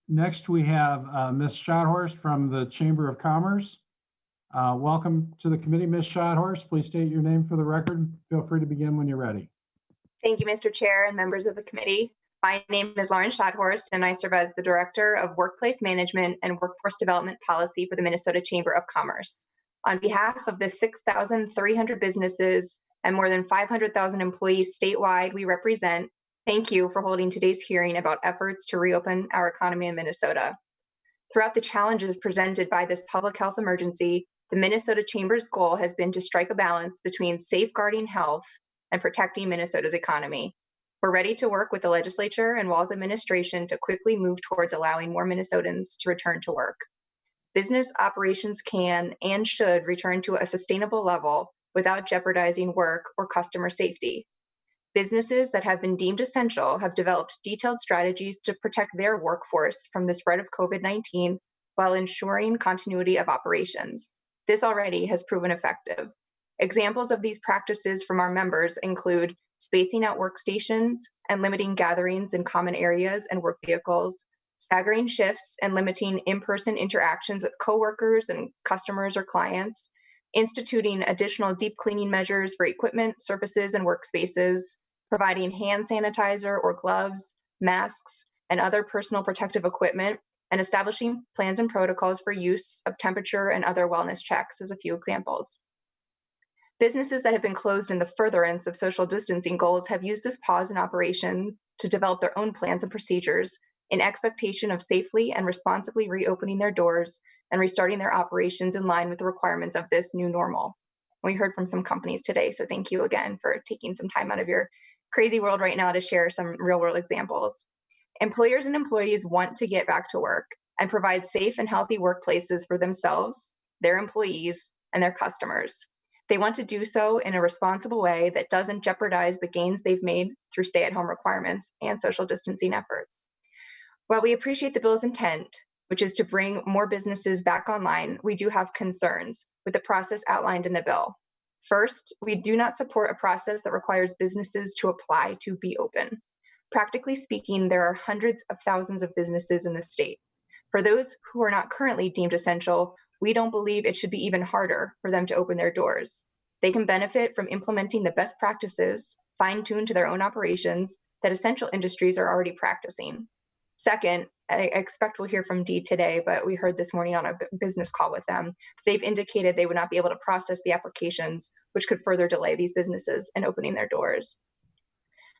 Next, we have Ms. Schotthorst from the Chamber of Commerce. Welcome to the committee, Ms. Schotthorst. Please state your name for the record. Feel free to begin when you're ready. Thank you, Mr. Chair and members of the committee. My name is Lauren Schotthorst, and I serve as the Director of Workplace Management and Workforce Development Policy for the Minnesota Chamber of Commerce. On behalf of the 6,300 businesses and more than 500,000 employees statewide we represent, thank you for holding today's hearing about efforts to reopen our economy in Minnesota. Throughout the challenges presented by this public health emergency, the Minnesota Chamber's goal has been to strike a balance between safeguarding health and protecting Minnesota's economy. We're ready to work with the legislature and Walz administration to quickly move towards allowing more Minnesotans to return to work. Business operations can and should return to a sustainable level without jeopardizing work or customer safety. Businesses that have been deemed essential have developed detailed strategies to protect their workforce from the spread of COVID-19 while ensuring continuity of operations. This already has proven effective. Examples of these practices from our members include spacing out workstations and limiting gatherings in common areas and work vehicles, staggering shifts and limiting in-person interactions with coworkers and customers or clients, instituting additional deep cleaning measures for equipment, surfaces, and workspaces, providing hand sanitizer or gloves, masks, and other personal protective equipment, and establishing plans and protocols for use of temperature and other wellness checks as a few examples. Businesses that have been closed in the furtherance of social distancing goals have used this pause in operation to develop their own plans and procedures in expectation of safely and responsibly reopening their doors and restarting their operations in line with the requirements of this new normal. We heard from some companies today, so thank you again for taking some time out of your crazy world right now to share some real-world examples. Employers and employees want to get back to work and provide safe and healthy workplaces for themselves, their employees, and their customers. They want to do so in a responsible way that doesn't jeopardize the gains they've made through stay-at-home requirements and social distancing efforts. While we appreciate the bill's intent, which is to bring more businesses back online, we do have concerns with the process outlined in the bill. First, we do not support a process that requires businesses to apply to be open. Practically speaking, there are hundreds of thousands of businesses in the state. For those who are not currently deemed essential, we don't believe it should be even harder for them to open their doors. They can benefit from implementing the best practices, fine-tuned to their own operations, that essential industries are already practicing. Second, I expect we'll hear from Deed today, but we heard this morning on a business call with them. They've indicated they would not be able to process the applications, which could further delay these businesses in opening their doors.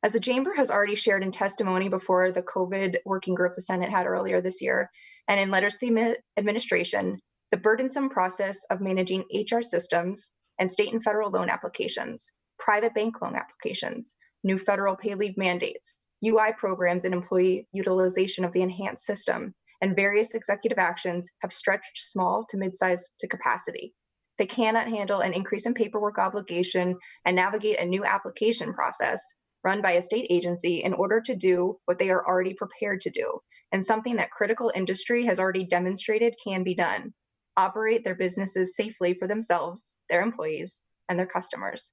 As the Chamber has already shared in testimony before the COVID working group the Senate had earlier this year, and in letters to the administration, the burdensome process of managing HR systems and state and federal loan applications, private bank loan applications, new federal pay leave mandates, UI programs and employee utilization of the enhanced system, and various executive actions have stretched small to mid-size to capacity. They cannot handle an increase in paperwork obligation and navigate a new application process run by a state agency in order to do what they are already prepared to do, and something that critical industry has already demonstrated can be done. operate their businesses safely for themselves, their employees, and their customers.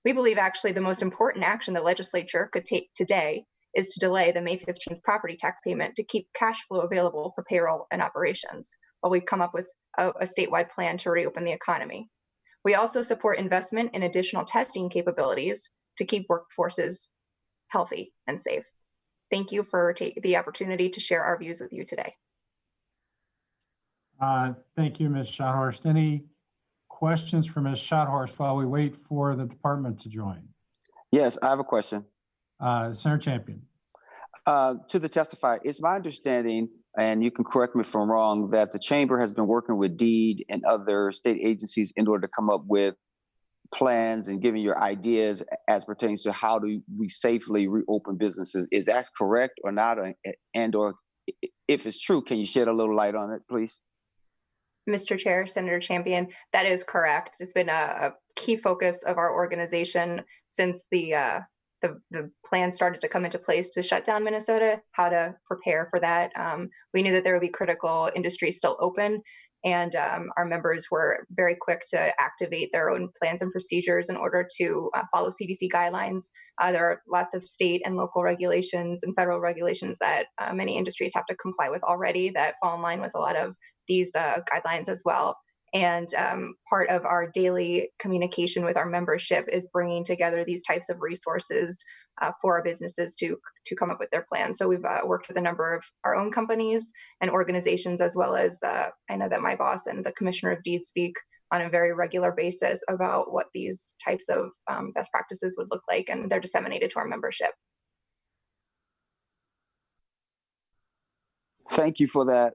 We believe actually the most important action the legislature could take today is to delay the May 15th property tax payment to keep cash flow available for payroll and operations while we come up with a statewide plan to reopen the economy. We also support investment in additional testing capabilities to keep workforces healthy and safe. Thank you for the opportunity to share our views with you today. Thank you, Ms. Schotthorst. Any questions for Ms. Schotthorst while we wait for the department to join? Yes, I have a question. Senator Champion. To the testifier, it's my understanding, and you can correct me if I'm wrong, that the chamber has been working with DEED and other state agencies in order to come up with plans and giving your ideas as pertains to how do we safely reopen businesses. Is that correct or not? And or if it's true, can you shed a little light on it, please? Mr. Chair, Senator Champion, that is correct. It's been a key focus of our organization since the plan started to come into place to shut down Minnesota, how to prepare for that. We knew that there would be critical industries still open, and our members were very quick to activate their own plans and procedures in order to follow CDC guidelines. There are lots of state and local regulations and federal regulations that many industries have to comply with already that fall in line with a lot of these guidelines as well. And part of our daily communication with our membership is bringing together these types of resources for our businesses to come up with their plans. So we've worked with a number of our own companies and organizations, as well as I know that my boss and the Commissioner of DEED speak on a very regular basis about what these types of best practices would look like, and they're disseminated to our membership. Thank you for that.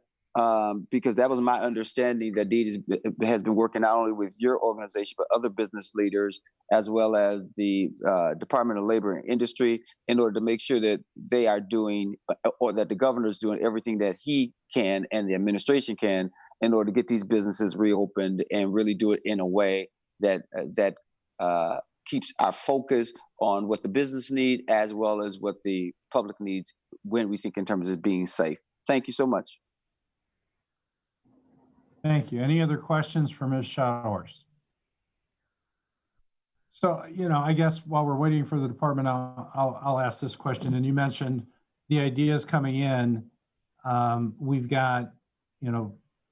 Because that was my understanding that DEED has been working not only with your organization, but other business leaders, as well as the Department of Labor and Industry, in order to make sure that they are doing, or that the governor is doing everything that he can and the administration can in order to get these businesses reopened and really do it in a way that keeps our focus on what the business need as well as what the public needs when we think in terms of being safe. Thank you so much. Thank you. Any other questions for Ms. Schotthorst? So, I guess while we're waiting for the department, I'll ask this question. And you mentioned the ideas coming in. We've got,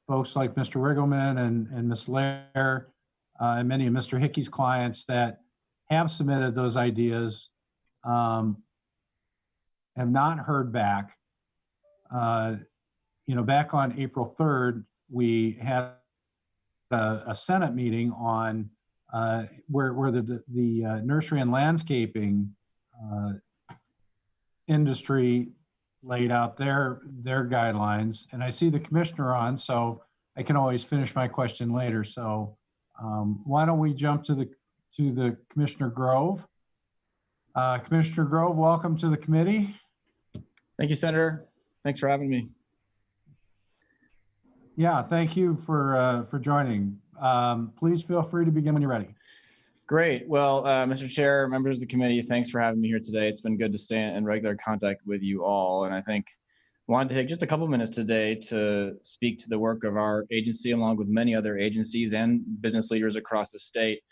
folks like Mr. Riggleman and Ms. Lair and many of Mr. Hickey's clients that have submitted those ideas, have not heard back. Back on April 3rd, we had a Senate meeting on where the nursery and landscaping industry laid out their guidelines, and I see the commissioner on, so I can always finish my question later. So why don't we jump to the Commissioner Grove? Commissioner Grove, welcome to the committee. Thank you, Senator. Thanks for having me. Yeah, thank you for joining. Please feel free to begin when you're ready. Great. Well, Mr. Chair, members of the committee, thanks for having me here today. It's been good to stay in regular contact with you all. And I think I wanted to take just a couple minutes today to speak to the work of our agency, along with many other agencies and business leaders across the state,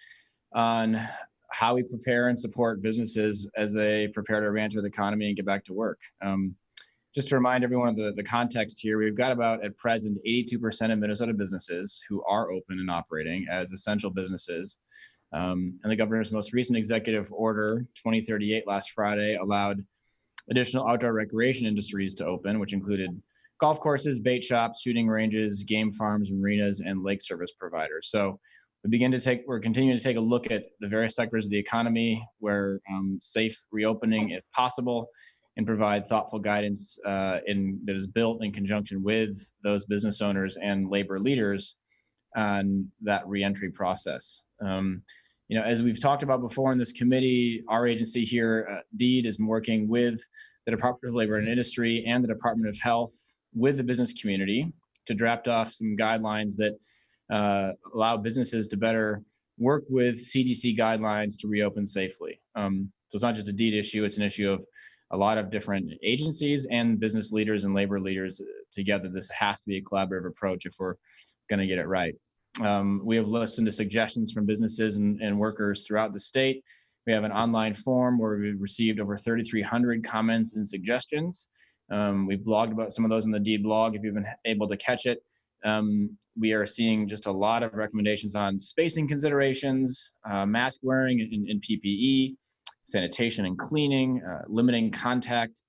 on how we prepare and support businesses as they prepare to re-enter the economy and get back to work. Just to remind everyone of the context here, we've got about, at present, 82% of Minnesota businesses who are open and operating as essential businesses. And the governor's most recent executive order, 2038 last Friday, allowed additional outdoor recreation industries to open, which included golf courses, bait shops, shooting ranges, game farms, marinas, and lake service providers. So we're continuing to take a look at the various sectors of the economy where safe reopening is possible, and provide thoughtful guidance that is built in conjunction with those business owners and labor leaders on that reentry process. As we've talked about before in this committee, our agency here, DEED, is working with the Department of Labor and Industry and the Department of Health with the business community to draft off some guidelines that allow businesses to better work with CDC guidelines to reopen safely. So it's not just a DEED issue, it's an issue of a lot of different agencies and business leaders and labor leaders together. This has to be a collaborative approach if we're going to get it right. We have listened to suggestions from businesses and workers throughout the state. We have an online form where we've received over 3,300 comments and suggestions. We've blogged about some of those in the Deed blog if you've been able to catch it. We are seeing just a lot of recommendations on spacing considerations, mask wearing and PPE, sanitation and cleaning, limiting contact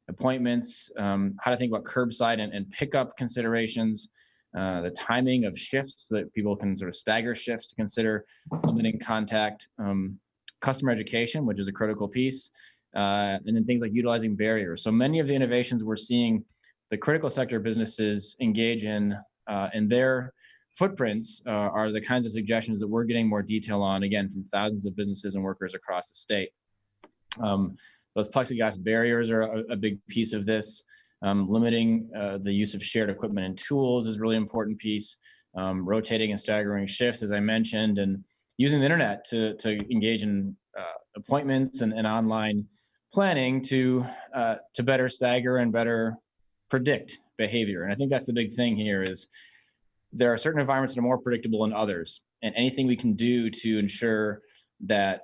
appointments, how to think about curbside and pickup considerations, the timing of shifts so that people can sort of stagger shifts to consider limiting contact, customer education, which is a critical piece, and then things like utilizing barriers. So many of the innovations we're seeing the critical sector businesses engage in their footprints are the kinds of suggestions that we're getting more detail on, again, from thousands of businesses and workers across the state. Those plexiglass barriers are a big piece of this. Limiting the use of shared equipment and tools is a really important piece. Rotating and staggering shifts, as I mentioned, and using the internet to engage in appointments and online planning to better stagger and better predict behavior. And I think that's the big thing here is there are certain environments that are more predictable than others, and anything we can do to ensure that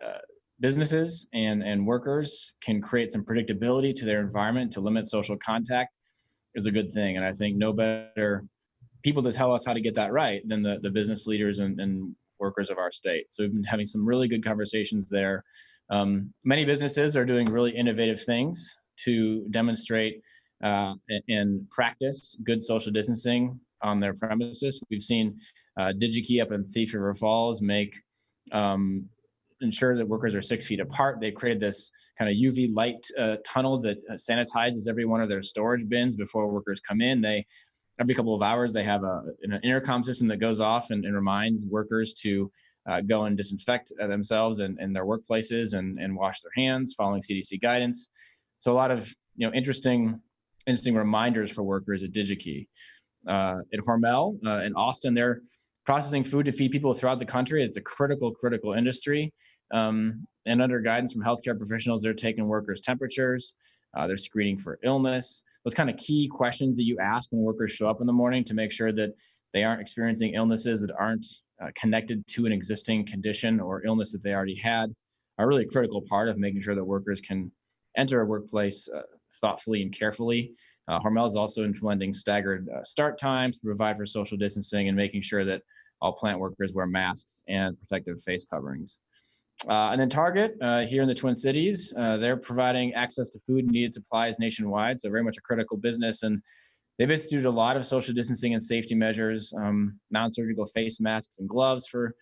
businesses and workers can create some predictability to their environment to limit social contact is a good thing. And I think no better people to tell us how to get that right than the business leaders and workers of our state. So we've been having some really good conversations there. Many businesses are doing really innovative things to demonstrate and practice good social distancing on their premises. We've seen DigiKey up in Thief River Falls ensure that workers are 6 feet apart. They created this kind of UV light tunnel that sanitizes every one of their storage bins before workers come in. Every couple of hours, they have an intercom system that goes off and reminds workers to go and disinfect themselves and their workplaces and wash their hands, following CDC guidance. So a lot of interesting reminders for workers at DigiKey. At Hormel in Austin, they're processing food to feed people throughout the country. It's a critical industry. And under guidance from healthcare professionals, they're taking workers' temperatures. They're screening for illness. Those kind of key questions that you ask when workers show up in the morning to make sure that they aren't experiencing illnesses that aren't connected to an existing condition or illness that they already had are really a critical part of making sure that workers can enter a workplace thoughtfully and carefully. Hormel is also implementing staggered start times to provide for social distancing and making sure that all plant workers wear masks and protective face coverings. And then Target here in the Twin Cities, they're providing access to food and needed supplies nationwide. So very much a critical business. And they've instituted a lot of social distancing and safety measures, non-surgical face masks and gloves for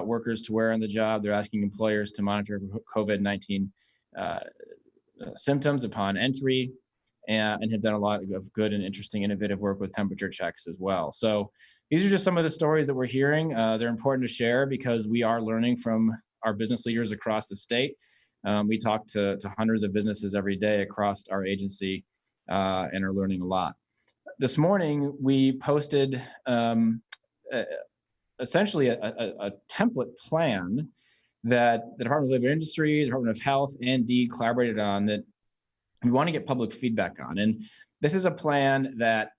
workers to wear on the job. They're asking employers to monitor for COVID-19 symptoms upon entry, and have done a lot of good and interesting innovative work with temperature checks as well. So these are just some of the stories that we're hearing. They're important to share because we are learning from our business leaders across the state. We talk to hundreds of businesses every day across our agency and are learning a lot. This morning, we posted essentially a template plan that the Department of Labor and Industry, the Department of Health, and DEED collaborated on that we want to get public feedback on. And this is a plan that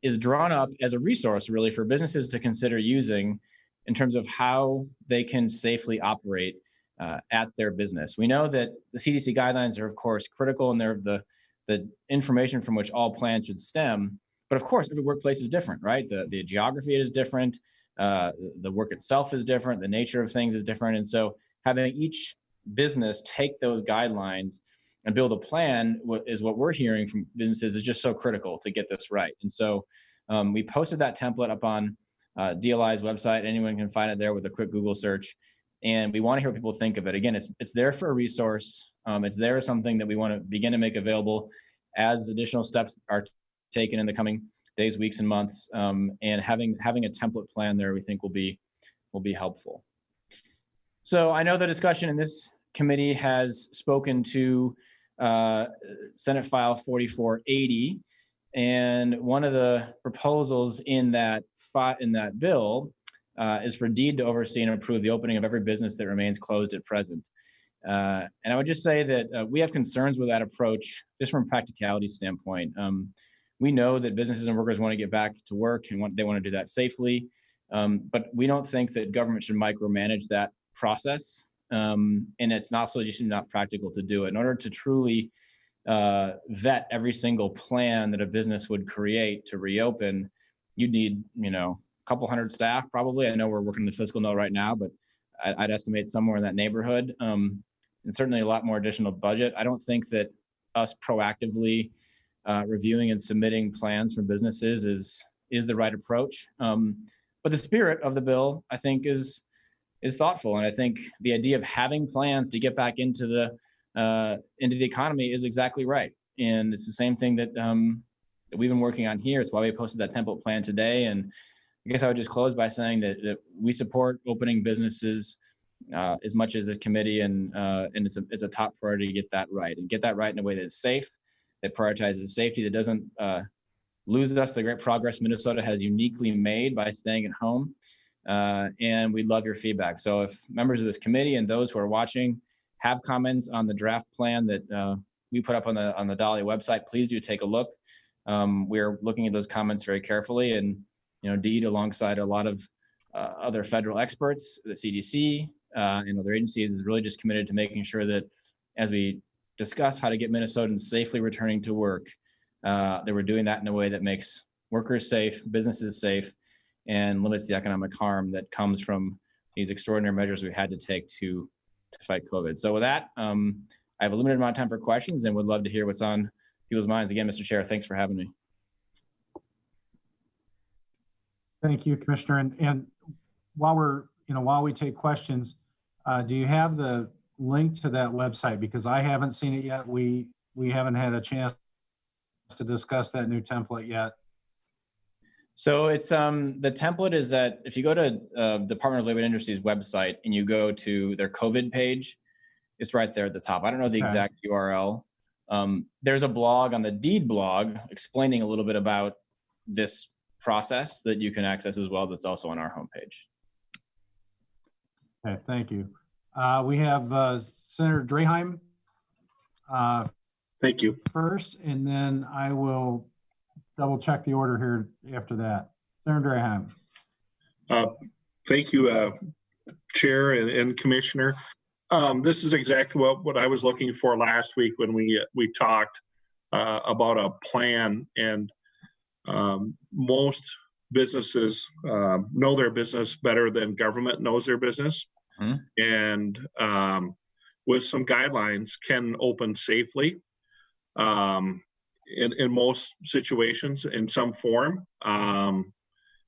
is drawn up as a resource really for businesses to consider using in terms of how they can safely operate at their business. We know that the CDC guidelines are, of course, critical, and they're the information from which all plans should stem. But of course, every workplace is different, right? The geography is different. The work itself is different. The nature of things is different. And so having each business take those guidelines and build a plan is what we're hearing from businesses is just so critical to get this right. And so we posted that template up on DLI's website. Anyone can find it there with a quick Google search. And we want to hear what people think of it. Again, it's there for a resource. It's there as something that we want to begin to make available as additional steps are taken in the coming days, weeks, and months. And having a template plan there, we think will be helpful. So I know the discussion in this committee has spoken to Senate File 4480, and one of the proposals in that bill is for DEED to oversee and approve the opening of every business that remains closed at present. And I would just say that we have concerns with that approach just from a practicality standpoint. we know that businesses and workers want to get back to work and they want to do that safely. But we don't think that government should micromanage that process. And it's also just not practical to do it. In order to truly vet every single plan that a business would create to reopen, you'd need, a couple hundred staff probably. I know we're working the fiscal note right now, but I'd estimate somewhere in that neighborhood, and certainly a lot more additional budget. I don't think that us proactively reviewing and submitting plans from businesses is the right approach. But the spirit of the bill, I think, is thoughtful, and I think the idea of having plans to get back into the economy is exactly right. And it's the same thing that we've been working on here. It's why we posted that template plan today. And I guess I would just close by saying that we support opening businesses as much as the committee, and it's a top priority to get that right, and get that right in a way that's safe, that prioritizes safety, that doesn't lose us the great progress Minnesota has uniquely made by staying at home. And we'd love your feedback. So if members of this committee and those who are watching have comments on the draft plan that we put up on the Dolly website, please do take a look. We're looking at those comments very carefully, and DEED, alongside a lot of other federal experts, the CDC, and other agencies, is really just committed to making sure that as we discuss how to get Minnesotans safely returning to work, that we're doing that in a way that makes workers safe, businesses safe, and limits the economic harm that comes from these extraordinary measures we had to take to fight COVID. So with that, I have a limited amount of time for questions and would love to hear what's on people's minds. Again, Mr. Chair, thanks for having me. Thank you, Commissioner. And while we take questions, do you have the link to that website? Because I haven't seen it yet. We haven't had a chance to discuss that new template yet. So it's the template is that if you go to Department of Labor and Industry's website and you go to their COVID page, it's right there at the top. I don't know the exact URL. There's a blog on the DEED blog explaining a little bit about this process that you can access as well. That's also on our homepage. Okay, thank you. We have Senator Draheim. Thank you. First, and then I will double check the order here after that. Senator Draheim. Thank you, Chair and Commissioner. This is exactly what I was looking for last week when we talked about a plan, and most businesses know their business better than government knows their business. And with some guidelines can open safely in most situations in some form. And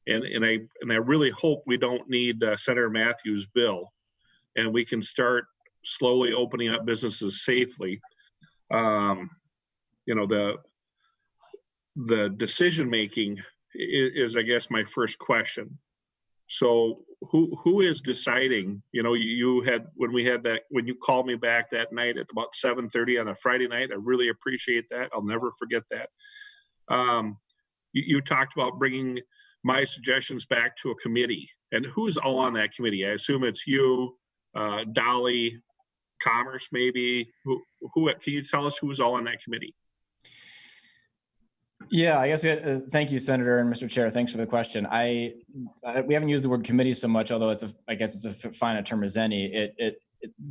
I really hope we don't need Senator Mathews' bill, and we can start slowly opening up businesses safely. The decision making is, I guess, my first question. So who is deciding? You had when you called me back that night at about 7:30 on a Friday night. I really appreciate that. I'll never forget that. You talked about bringing my suggestions back to a committee, and who's all on that committee? I assume it's you, Dolly, Commerce, maybe. Who? Can you tell us who's all on that committee? Yeah, I guess we had, thank you, Senator and Mr. Chair. Thanks for the question. We haven't used the word committee so much, although I guess it's a fine a term as any.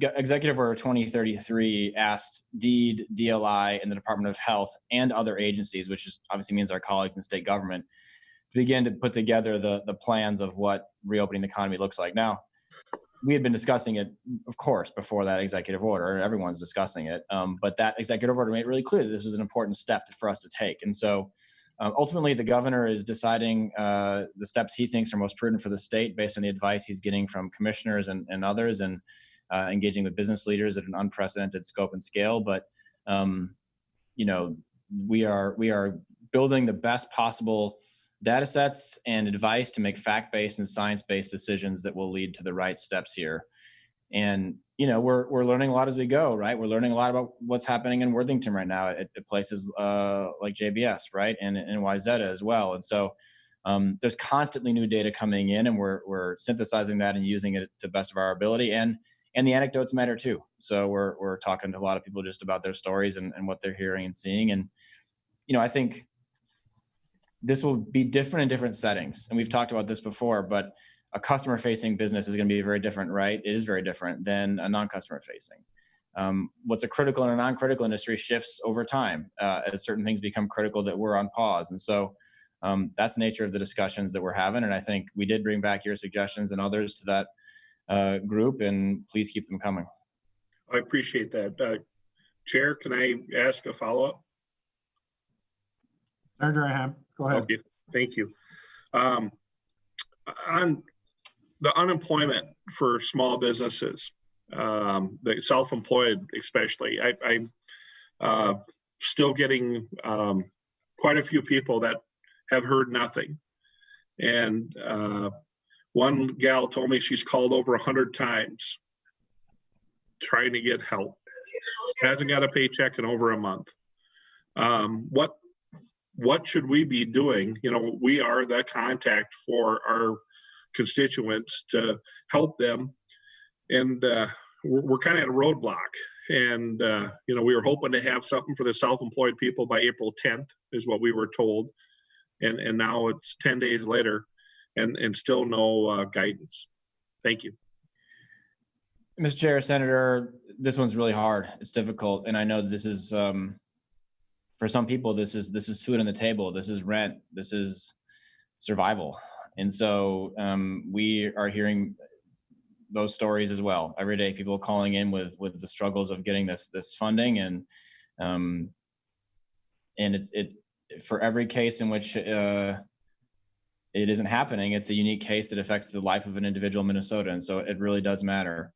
Executive Order 2033 asked DEED, DLI, and the Department of Health and other agencies, which obviously means our colleagues in state government, to begin to put together the plans of what reopening the economy looks like. Now, we had been discussing it, of course, before that executive order. Everyone's discussing it. But that executive order made it really clear that this was an important step for us to take. And so ultimately, the governor is deciding the steps he thinks are most prudent for the state based on the advice he's getting from commissioners and others, and engaging with business leaders at an unprecedented scope and scale. But, we are building the best possible data sets and advice to make fact-based and science-based decisions that will lead to the right steps here. And, we're learning a lot as we go, right? We're learning a lot about what's happening in Worthington right now at places like JBS, right? And YZ as well. And so there's constantly new data coming in, and we're synthesizing that and using it to the best of our ability. And the anecdotes matter too. So we're talking to a lot of people just about their stories and what they're hearing and seeing. And, I think this will be different in different settings. And we've talked about this before, but a customer facing business is going to be very different, right? It is very different than a non-customer facing. What's a critical and a non-critical industry shifts over time as certain things become critical that were on pause. And so that's the nature of the discussions that we're having. And I think we did bring back your suggestions and others to that group, and please keep them coming. I appreciate that. Chair, can I ask a follow-up? Senator Aham, go ahead. Okay, thank you. On the unemployment for small businesses, the self-employed especially, I'm still getting quite a few people that have heard nothing. And one gal told me she's called over 100 times trying to get help. Hasn't got a paycheck in over a month. What should we be doing? You know, we are the contact for our constituents to help them. And we're kind of at a roadblock. And, you know, we were hoping to have something for the self-employed people by April 10th is what we were told. And now it's 10 days later and still no guidance. Thank you. Mr. Chair, Senator, this one's really hard. It's difficult. And I know this is, for some people, this is food on the table. This is rent. This is survival. And so we are hearing those stories as well. Every day, people calling in with the struggles of getting this funding, and it for every case in which it isn't happening, it's a unique case that affects the life of an individual Minnesotan. So it really does matter.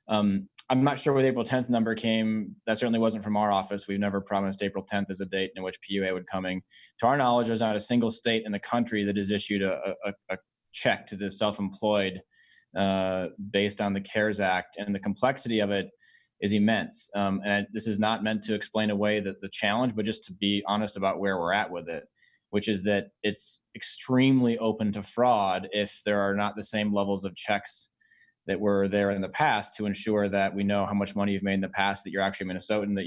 I'm not sure where the April 10th number came. That certainly wasn't from our office. We've never promised April 10th as a date in which PUA would coming. To our knowledge, there's not a single state in the country that has issued a check to the self-employed based on the CARES Act, and the complexity of it is immense. And this is not meant to explain away the challenge, but just to be honest about where we're at with it, which is that it's extremely open to fraud if there are not the same levels of checks that were there in the past to ensure that we know how much money you've made in the past, that you're actually Minnesotan, that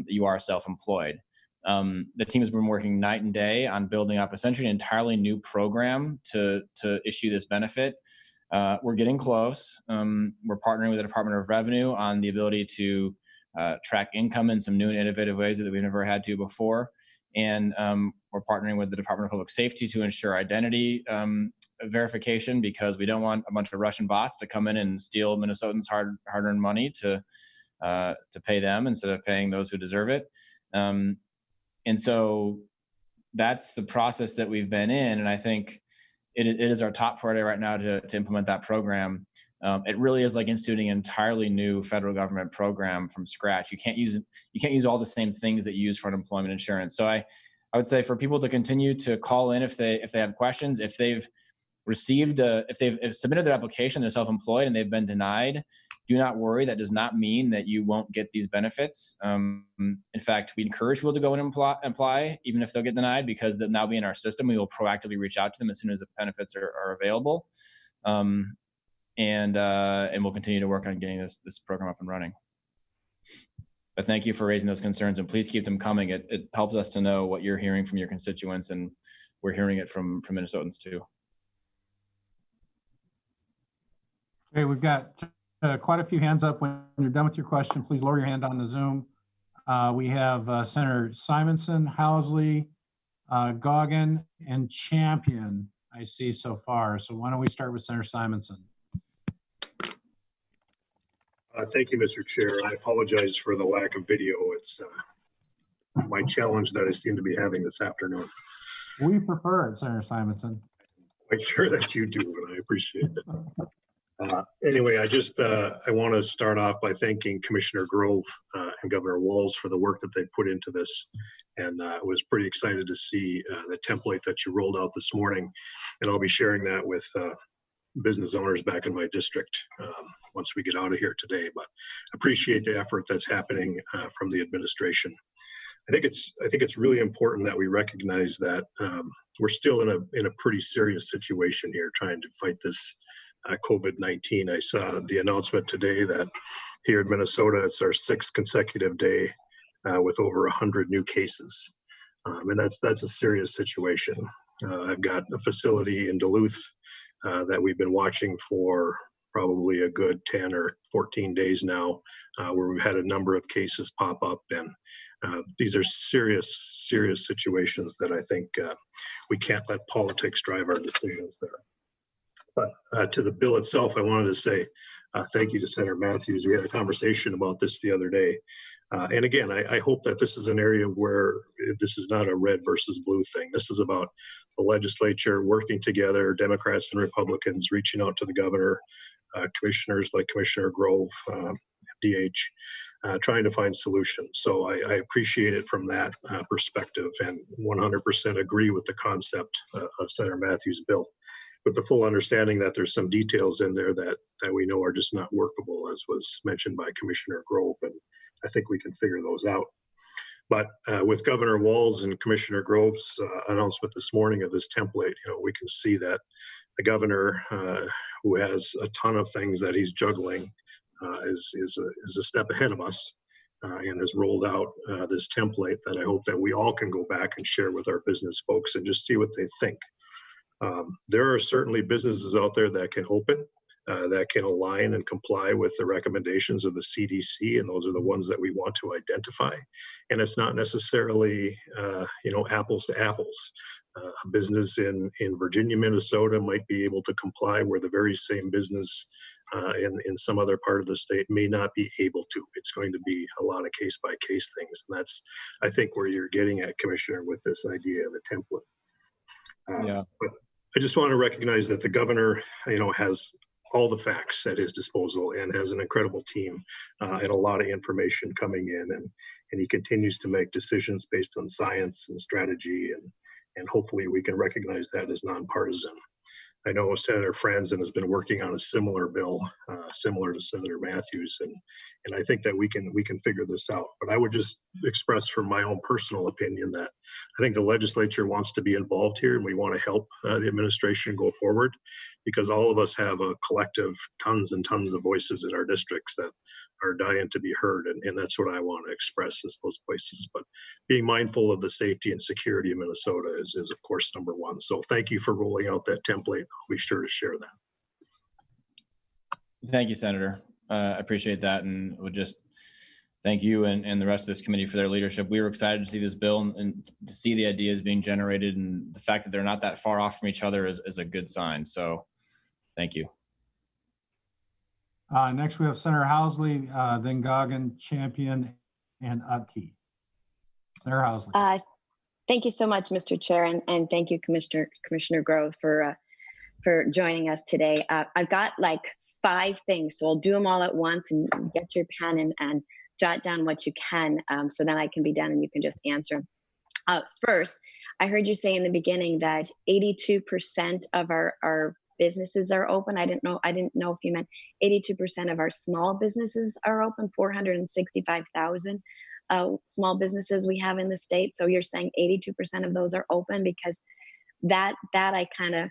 you are self-employed. The team has been working night and day on building up essentially an entirely new program to issue this benefit. We're getting close. We're partnering with the Department of Revenue on the ability to track income in some new and innovative ways that we've never had to before. And we're partnering with the Department of Public Safety to ensure identity verification, because we don't want a bunch of Russian bots to come in and steal Minnesotans' hard-earned money to pay them instead of paying those who deserve it. And so that's the process that we've been in. And I think it is our top priority right now to implement that program. It really is like instituting an entirely new federal government program from scratch. You can't use all the same things that you use for unemployment insurance. So I would say for people to continue to call in if they have questions, if they've received if they've submitted their application, they're self-employed and they've been denied, do not worry. That does not mean that you won't get these benefits. In fact, we encourage people to go and apply, even if they'll get denied, because they'll now be in our system. We will proactively reach out to them as soon as the benefits are available. And we'll continue to work on getting this program up and running. But thank you for raising those concerns, and please keep them coming. It helps us to know what you're hearing from your constituents, and we're hearing it from Minnesotans too. Okay, we've got quite a few hands up. When you're done with your question, please lower your hand on the Zoom. We have Senator Simonson, Housley, Goggin, and Champion I see so far. So why don't we start with Senator Simonson? Thank you, Mr. Chair. I apologize for the lack of video. It's my challenge that I seem to be having this afternoon. We prefer it, Senator Simonson. Quite sure that you do, and I appreciate it. Anyway, I want to start off by thanking Commissioner Grove and Governor Walz for the work that they put into this. And I was pretty excited to see the template that you rolled out this morning. And I'll be sharing that with business owners back in my district once we get out of here today. But appreciate the effort that's happening from the administration. I think it's really important that we recognize that we're still in a pretty serious situation here, trying to fight this COVID-19. I saw the announcement today that here in Minnesota, it's our 6th consecutive day with over 100 new cases. And that's a serious situation. I've got a facility in Duluth that we've been watching for probably a good 10 or 14 days now, where we've had a number of cases pop up. And these are serious situations that I think we can't let politics drive our decisions there. But to the bill itself, I wanted to say thank you to Senator Mathews. We had a conversation about this the other day. And again, I hope that this is an area where this is not a red versus blue thing. This is about the legislature working together, Democrats and Republicans reaching out to the governor, commissioners like Commissioner Grove, DH, trying to find solutions. So I appreciate it from that perspective, and 100% agree with the concept of Senator Mathews' bill, with the full understanding that there's some details in there that we know are just not workable, as was mentioned by Commissioner Grove, and I think we can figure those out. But with Governor Walz and Commissioner Grove's announcement this morning of this template, we can see that the governor, who has a ton of things that he's juggling, is a step ahead of us, and has rolled out this template that I hope that we all can go back and share with our business folks and just see what they think. There are certainly businesses out there that can open, that can align and comply with the recommendations of the CDC, and those are the ones that we want to identify. And it's not necessarily, apples to apples. A business in Virginia, Minnesota might be able to comply where the very same business in some other part of the state may not be able to. It's going to be a lot of case-by-case things. And that's, I think, where you're getting at, Commissioner, with this idea of the template. Yeah. But I just want to recognize that the governor, has all the facts at his disposal and has an incredible team and a lot of information coming in, and he continues to make decisions based on science and strategy, and hopefully we can recognize that as nonpartisan. I know Senator Franzen has been working on a similar bill, similar to Senator Mathews, and I think that we can figure this out. But I would just express from my own personal opinion that I think the legislature wants to be involved here, and we want to help the administration go forward, because all of us have a collective tons and tons of voices in our districts that are dying to be heard, and that's what I want to express is those voices. But being mindful of the safety and security of Minnesota is of course number one. So thank you for rolling out that template. I'll be sure to share that. Thank you, Senator. I appreciate that, and would just thank you and the rest of this committee for their leadership. We were excited to see this bill and to see the ideas being generated, and the fact that they're not that far off from each other is a good sign. So thank you. Next, we have Senator Housley, then Goggin, Champion, and Utke. Senator Housley. Thank you so much, Mr. Chair, and thank you, Commissioner Grove, for joining us today. I've got like 5 things, so I'll do them all at once, and get your pen and jot down what you can, so then I can be done and you can just answer. First, I heard you say in the beginning that 82% of our businesses are open. I didn't know if you meant 82% of our small businesses are open. 465,000 small businesses we have in the state. So you're saying 82% of those are open, because that I kind of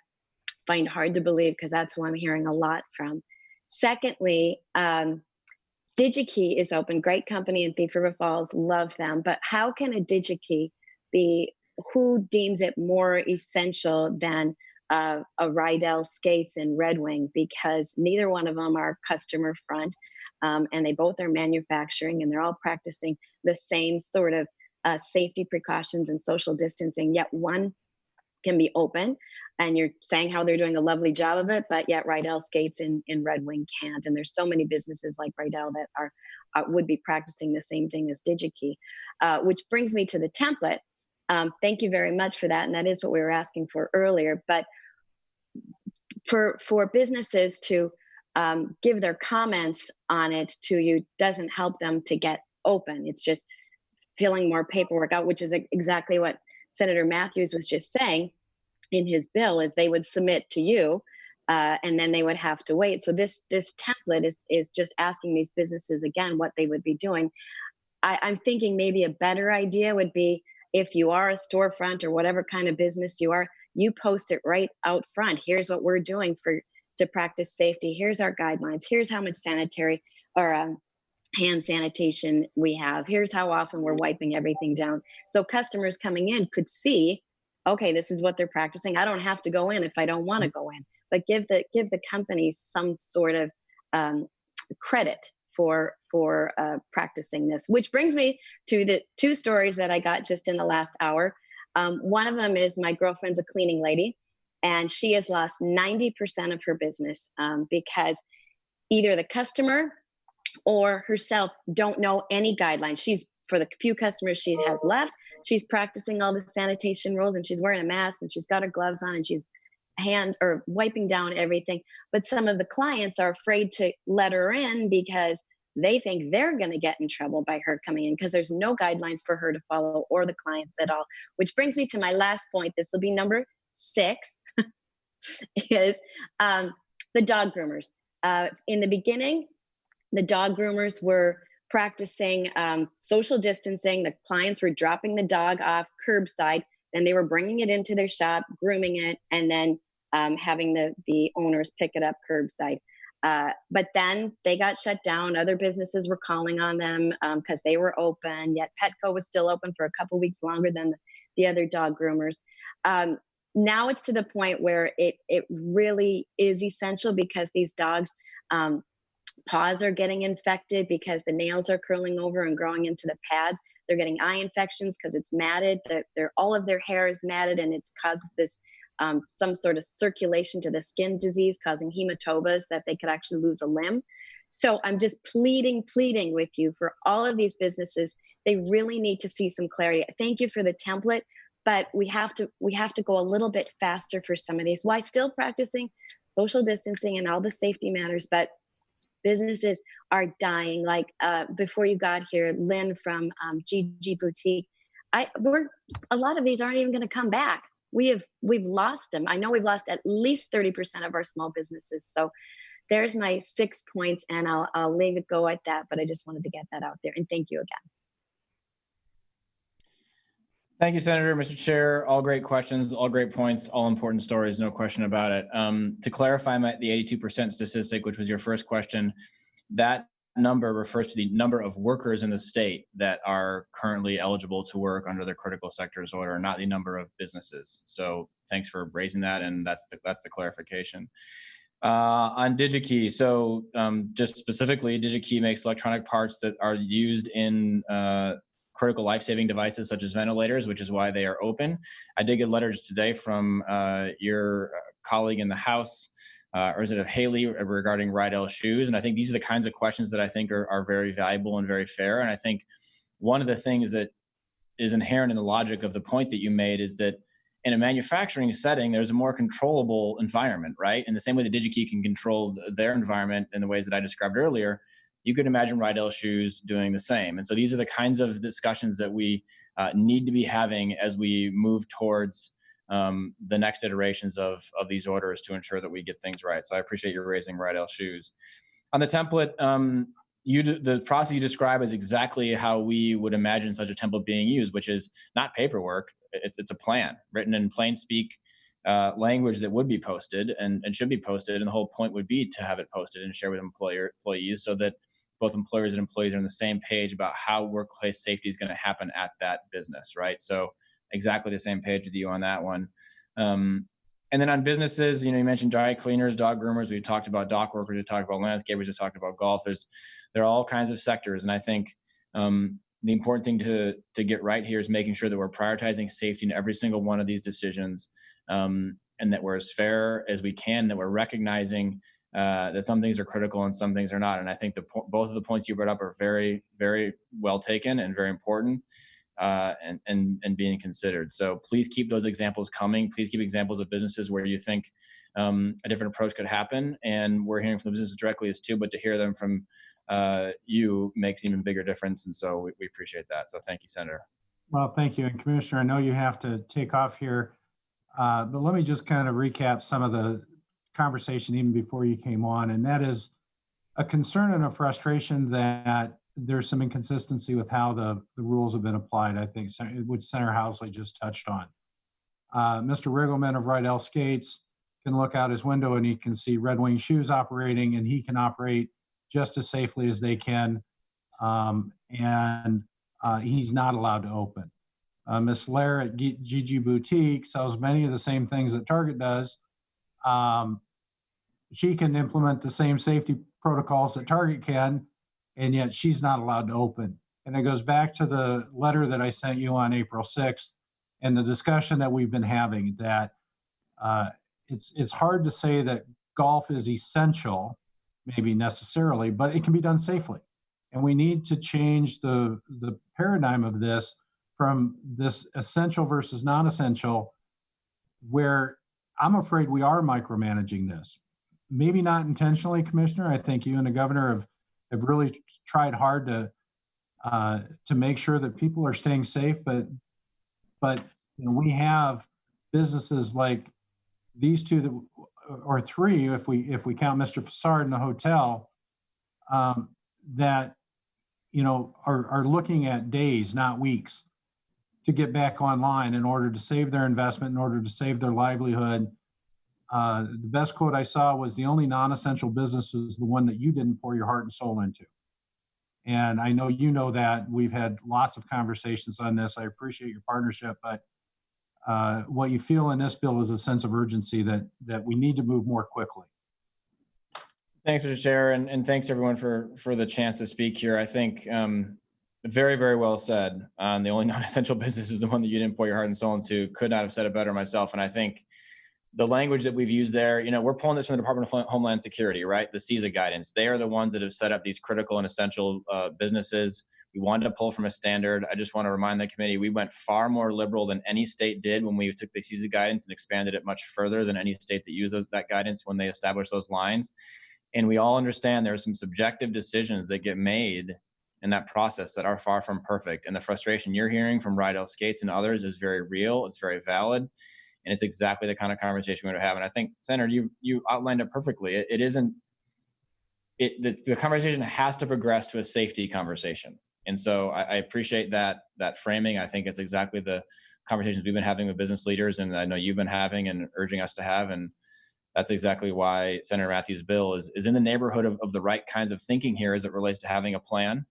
find hard to believe, because that's who I'm hearing a lot from. Secondly, DigiKey is open. Great company in Thief River Falls, love them. But how can a DigiKey be, who deems it more essential than a Rydell Skates in Red Wing? Because neither one of them are customer front, and they both are manufacturing, and they're all practicing the same sort of safety precautions and social distancing, yet one can be open, and you're saying how they're doing a lovely job of it, but yet Rydell Skates in Red Wing can't. And there's so many businesses like Rydell that would be practicing the same thing as DigiKey, which brings me to the template. Thank you very much for that, and that is what we were asking for earlier. But for businesses to give their comments on it to you doesn't help them to get open. It's just filling more paperwork out, which is exactly what Senator Mathews was just saying in his bill, is they would submit to you, and then they would have to wait. So this template is just asking these businesses again what they would be doing. I'm thinking maybe a better idea would be, if you are a storefront or whatever kind of business you are, you post it right out front. Here's what we're doing to practice safety. Here's our guidelines. Here's how much sanitary or hand sanitation we have. Here's how often we're wiping everything down. So customers coming in could see, okay, this is what they're practicing. I don't have to go in if I don't want to go in, but give the companies some sort of credit for practicing this. Which brings me to the 2 stories that I got just in the last hour. One of them is my girlfriend's a cleaning lady, and she has lost 90% of her business because either the customer or herself don't know any guidelines. She's, for the few customers she has left, she's practicing all the sanitation rules, and she's wearing a mask, and she's got her gloves on, and she's wiping down everything. But some of the clients are afraid to let her in because they think they're going to get in trouble by her coming in, because there's no guidelines for her to follow, or the clients at all. Which brings me to my last point. This will be number 6, is the dog groomers. In the beginning, the dog groomers were practicing social distancing. The clients were dropping the dog off curbside, then they were bringing it into their shop, grooming it, and then having the owners pick it up curbside. But then they got shut down. Other businesses were calling on them because they were open, yet Petco was still open for a couple weeks longer than the other dog groomers. Now it's to the point where it really is essential, because these dogs' paws are getting infected because the nails are curling over and growing into the pads. They're getting eye infections because it's matted. All of their hair is matted, and it's causes this some sort of circulation to the skin disease, causing hematomas that they could actually lose a limb. So I'm just pleading with you, for all of these businesses, they really need to see some clarity. Thank you for the template, but we have to go a little bit faster for some of these, while still practicing social distancing and all the safety matters. But businesses are dying. Like before you got here, Lynn from GG Boutique, a lot of these aren't even going to come back. We've lost them. I know we've lost at least 30% of our small businesses. So there's my 6 points, and I'll leave it go at that. But I just wanted to get that out there, and thank you again. Thank you, Senator. Mr. Chair, all great questions, all great points, all important stories, no question about it. To clarify the 82% statistic, which was your first question, that number refers to the number of workers in the state that are currently eligible to work under the critical sectors order, not the number of businesses. So thanks for raising that, and that's the clarification. On DigiKey, so just specifically, DigiKey makes electronic parts that are used in critical life-saving devices such as ventilators, which is why they are open. I did get letters today from your colleague in the House, Representative Haley, regarding Rydell shoes. And I think these are the kinds of questions that I think are very valuable and very fair. And I think one of the things that is inherent in the logic of the point that you made is that in a manufacturing setting, there's a more controllable environment, right? In the same way that DigiKey can control their environment in the ways that I described earlier, you could imagine Rydell shoes doing the same. And so these are the kinds of discussions that we need to be having as we move towards the next iterations of these orders to ensure that we get things right. So I appreciate you raising Rydell shoes. On the template, the process you describe is exactly how we would imagine such a template being used, which is not paperwork. It's a plan written in plain speak language that would be posted and should be posted. And the whole point would be to have it posted and share with employees so that both employers and employees are on the same page about how workplace safety is going to happen at that business, right? So exactly the same page with you on that one. And then on businesses, you mentioned dry cleaners, dog groomers, we talked about dock workers, we talked about landscapers, we talked about golfers. There are all kinds of sectors. And I think the important thing to get right here is making sure that we're prioritizing safety in every single one of these decisions, and that we're as fair as we can, that we're recognizing that some things are critical and some things are not. And I think both of the points you brought up are very, very well taken and very important and being considered. So please keep those examples coming. Please keep examples of businesses where you think a different approach could happen. And we're hearing from the businesses directly as too, but to hear them from you makes even bigger difference. And so we appreciate that. So thank you, Senator. Well, thank you. And Commissioner, I know you have to take off here, but let me just kind of recap some of the conversation even before you came on, and that is a concern and a frustration that there's some inconsistency with how the rules have been applied, I think, which Senator Housley just touched on. Mr. Riggleman of Rydell Skates can look out his window and he can see Red Wing shoes operating, and he can operate just as safely as they can and he's not allowed to open. Miss Lair at GG Boutique sells many of the same things that Target does. She can implement the same safety protocols that Target can, and yet she's not allowed to open. And it goes back to the letter that I sent you on April 6th and the discussion that we've been having, that it's hard to say that golf is essential, maybe necessarily, but it can be done safely. And we need to change the paradigm of this from this essential versus non-essential, where I'm afraid we are micromanaging this. Maybe not intentionally, Commissioner. I think you and the governor have really tried hard to make sure that people are staying safe, but you know, we have businesses like these two or three, if we count Mr. Fassard in the hotel, that you know are looking at days, not weeks, to get back online in order to save their investment, in order to save their livelihood. The best quote I saw was, the only non-essential business is the one that you didn't pour your heart and soul into. And I know you know that. We've had lots of conversations on this. I appreciate your partnership, but what you feel in this bill is a sense of urgency that we need to move more quickly. Thanks, Mr. Chair, and thanks everyone for the chance to speak here. I think very, very well said. The only non-essential business is the one that you didn't pour your heart and soul into. Could not have said it better myself. And I think the language that we've used there, you know, we're pulling this from the Department of Homeland Security, right? The CISA guidance. They are the ones that have set up these critical and essential businesses. We wanted to pull from a standard. I just want to remind the committee, we went far more liberal than any state did when we took the CISA guidance and expanded it much further than any state that used that guidance when they established those lines. And we all understand there are some subjective decisions that get made in that process that are far from perfect. And the frustration you're hearing from Rydell Skates and others is very real. It's very valid. And it's exactly the kind of conversation we're going to have. And I think, Senator, you outlined it perfectly. The conversation has to progress to a safety conversation. And so I appreciate that framing. I think it's exactly the conversations we've been having with business leaders, and I know you've been having and urging us to have. And that's exactly why Senator Mathews' bill is in the neighborhood of the right kinds of thinking here as it relates to having a plan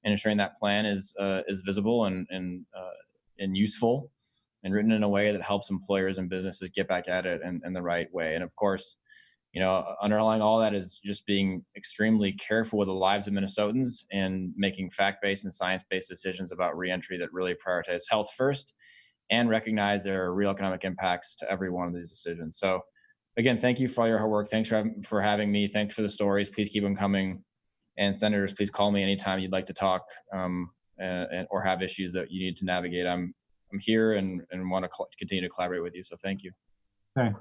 and ensuring that plan is visible and useful and written in a way that helps employers and businesses get back at it in the right way. And of course, you know, underlying all that is just being extremely careful with the lives of Minnesotans and making fact-based and science-based decisions about reentry that really prioritize health first and recognize there are real economic impacts to every one of these decisions. So again, thank you for all your hard work. Thanks for having me. Thanks for the stories. Please keep them coming. And senators, please call me anytime you'd like to talk or have issues that you need to navigate. I'm here and want to continue to collaborate with you. So thank you. Okay.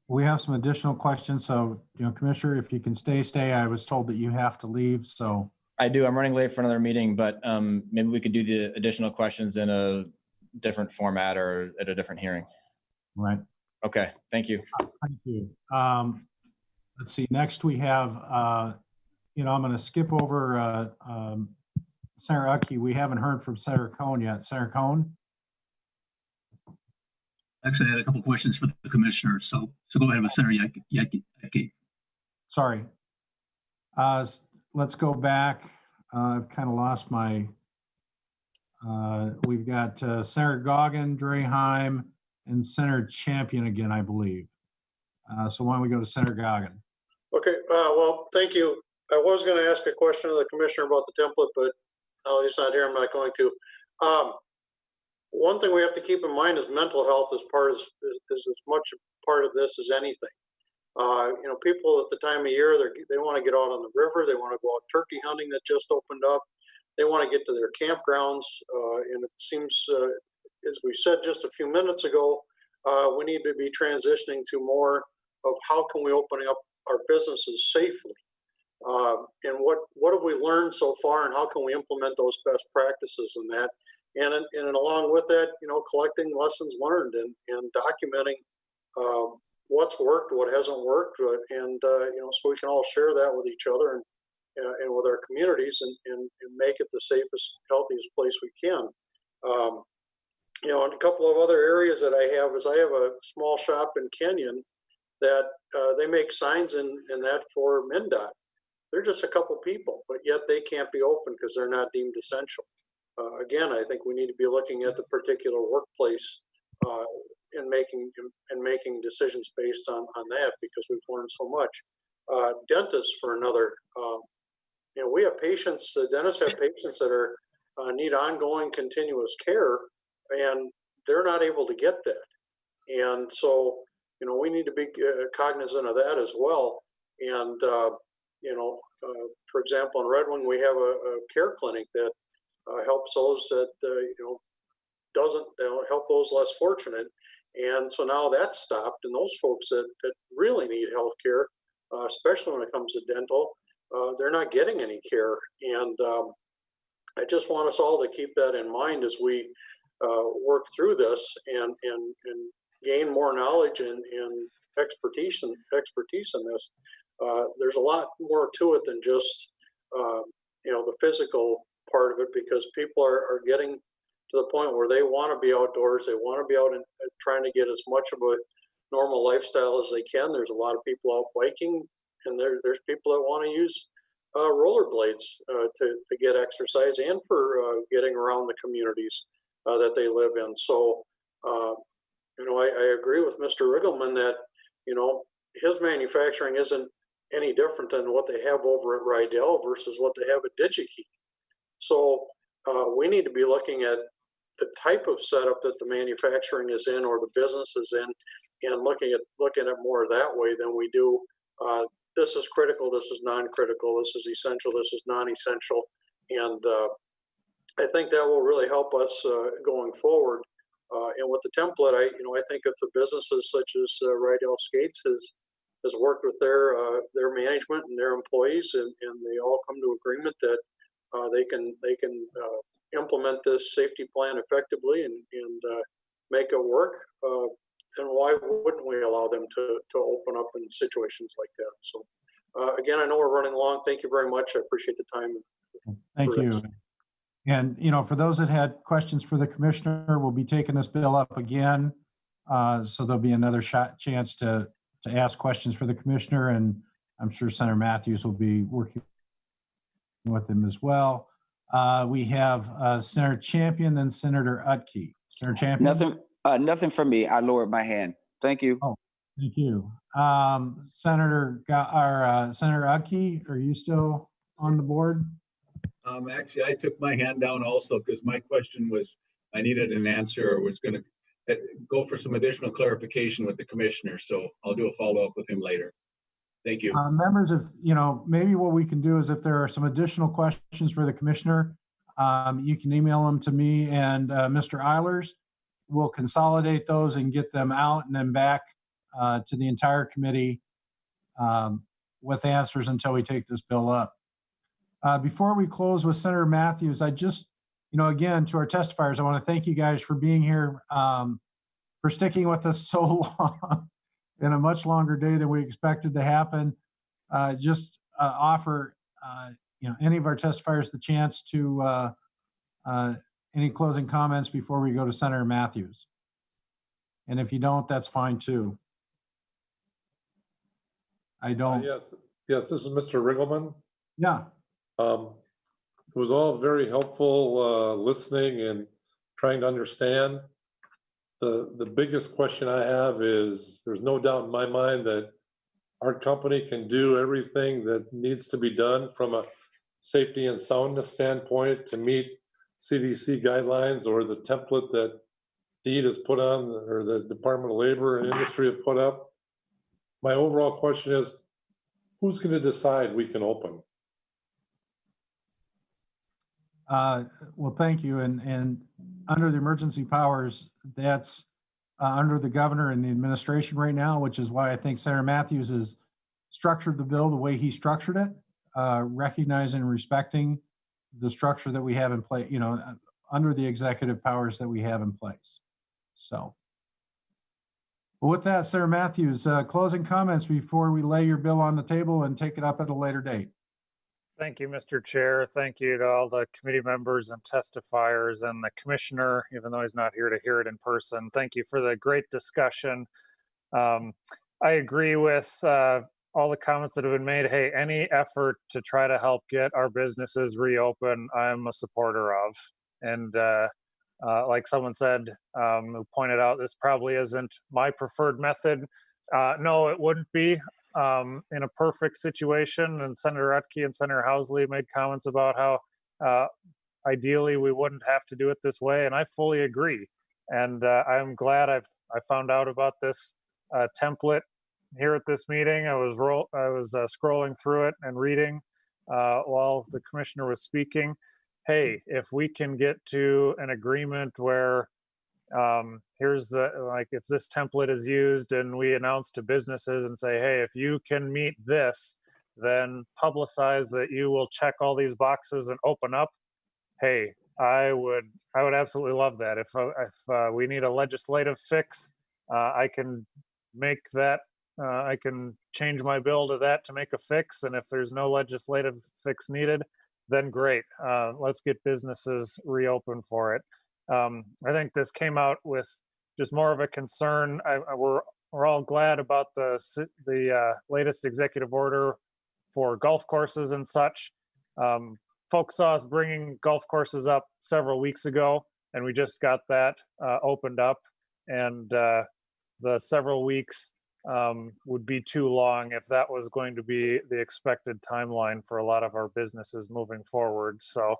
We have some additional questions. So, you know, Commissioner, if you can stay. I was told that you have to leave. So I do. I'm running late for another meeting, but maybe we could do the additional questions in a different format or at a different hearing. Right. Okay. Thank you. Thank you. Let's see. Next we have, you know, I'm going to skip over Senator Uckey. We haven't heard from Senator Cohn yet. Senator Cohn? Actually, I had a couple questions for the commissioner. So go ahead with Senator Uckey. Sorry. Let's go back. I've kind of lost my, we've got Senator Goggin, Draheim, and Senator Champion again, I believe. So why don't we go to Senator Goggin? Okay, well, thank you. I was going to ask a question of the commissioner about the template, but now that he's not here, I'm not going to. One thing we have to keep in mind is mental health is as much a part of this as anything. You know, people at the time of year, they want to get out on the river. They want to go out turkey hunting that just opened up. They want to get to their campgrounds. And it seems, as we said just a few minutes ago, we need to be transitioning to more of how can we open up our businesses safely. And what have we learned so far, and how can we implement those best practices in that? And along with that, you know, collecting lessons learned and documenting what's worked, what hasn't worked, and you know, so we can all share that with each other and with our communities and make it the safest, healthiest place we can. You know, and a couple of other areas that I have is I have a small shop in Kenyon that they make signs in that for MnDOT. they're just a couple people, but yet they can't be open because they're not deemed essential. Again, I think we need to be looking at the particular workplace and making decisions based on that, because we've learned so much. Dentists, for another, we have patients. Dentists have patients that are need ongoing, continuous care, and they're not able to get that. And so, we need to be cognizant of that as well. And for example, in Red Wing, we have a care clinic that helps those that doesn't help those less fortunate. And so now that's stopped, and those folks that really need health care, especially when it comes to dental, they're not getting any care. And I just want us all to keep that in mind as we work through this and gain more knowledge and expertise in this. There's a lot more to it than just the physical part of it, because people are getting to the point where they want to be outdoors. They want to be out and trying to get as much of a normal lifestyle as they can. There's a lot of people out biking, and there's people that want to use rollerblades to get exercise and for getting around the communities that they live in. So, I agree with Mr. Riggleman that, his manufacturing isn't any different than what they have over at Rydell versus what they have at DigiKey. So we need to be looking at the type of setup that the manufacturing is in or the business is in, and looking at more that way than we do. This is critical. This is non-critical. This is essential. This is non-essential. And I think that will really help us going forward. And with the template, I think if the businesses such as Rydell Skates has worked with their management and their employees, and they all come to agreement that they can implement this safety plan effectively and make it work, then why wouldn't we allow them to open up in situations like that? So again, I know we're running long. Thank you very much. I appreciate the time. Thank you. And, for those that had questions for the commissioner, we'll be taking this bill up again. So there'll be another chance to ask questions for the commissioner, and I'm sure Senator Mathews will be working with him as well. We have Senator Champion, then Senator Utke. Senator Champion? Nothing for me. I lowered my hand. Thank you. Oh, thank you. Senator Utke, are you still on the board? Actually, I took my hand down also because my question was, I needed an answer, or was going to go for some additional clarification with the commissioner. So I'll do a follow-up with him later. Thank you. Members, if, maybe what we can do is if there are some additional questions for the commissioner, you can email them to me and Mr. Eilers. We'll consolidate those and get them out and then back to the entire committee with answers until we take this bill up. Before we close with Senator Mathews, I just, again, to our testifiers, I want to thank you guys for being here, for sticking with us so long in a much longer day than we expected to happen. Just offer, any of our testifiers the chance to any closing comments before we go to Senator Mathews. And if you don't, that's fine too. I don't. Yes, this is Mr. Riggleman. Yeah. It was all very helpful listening and trying to understand. The biggest question I have is, there's no doubt in my mind that our company can do everything that needs to be done from a safety and soundness standpoint to meet CDC guidelines or the template that DEED has put on, or the Department of Labor and Industry have put up. My overall question is, who's going to decide we can open? Well, thank you. And under the emergency powers, that's under the governor and the administration right now, which is why I think Senator Mathews has structured the bill the way he structured it, recognizing and respecting the structure that we have in place, under the executive powers that we have in place. So, well, with that, Senator Mathews, closing comments before we lay your bill on the table and take it up at a later date. Thank you, Mr. Chair. Thank you to all the committee members and testifiers and the commissioner, even though he's not here to hear it in person. Thank you for the great discussion. I agree with all the comments that have been made. Hey, any effort to try to help get our businesses reopen, I'm a supporter of. And like someone said, who pointed out, this probably isn't my preferred method. No, it wouldn't be in a perfect situation. And Senator Utke and Senator Housley made comments about how ideally we wouldn't have to do it this way, and I fully agree. And I'm glad I found out about this template here at this meeting. I was scrolling through it and reading while the commissioner was speaking. Hey, if we can get to an agreement where here's if this template is used and we announce to businesses and say, hey, if you can meet this, then publicize that you will check all these boxes and open up. Hey, I would absolutely love that. If we need a legislative fix, I can make that. I can change my bill to that to make a fix. And if there's no legislative fix needed, then great. Let's get businesses reopened for it. I think this came out with just more of a concern. We're all glad about the latest executive order for golf courses and such. Folks saw us bringing golf courses up several weeks ago, and we just got that opened up. And the several weeks would be too long if that was going to be the expected timeline for a lot of our businesses moving forward. So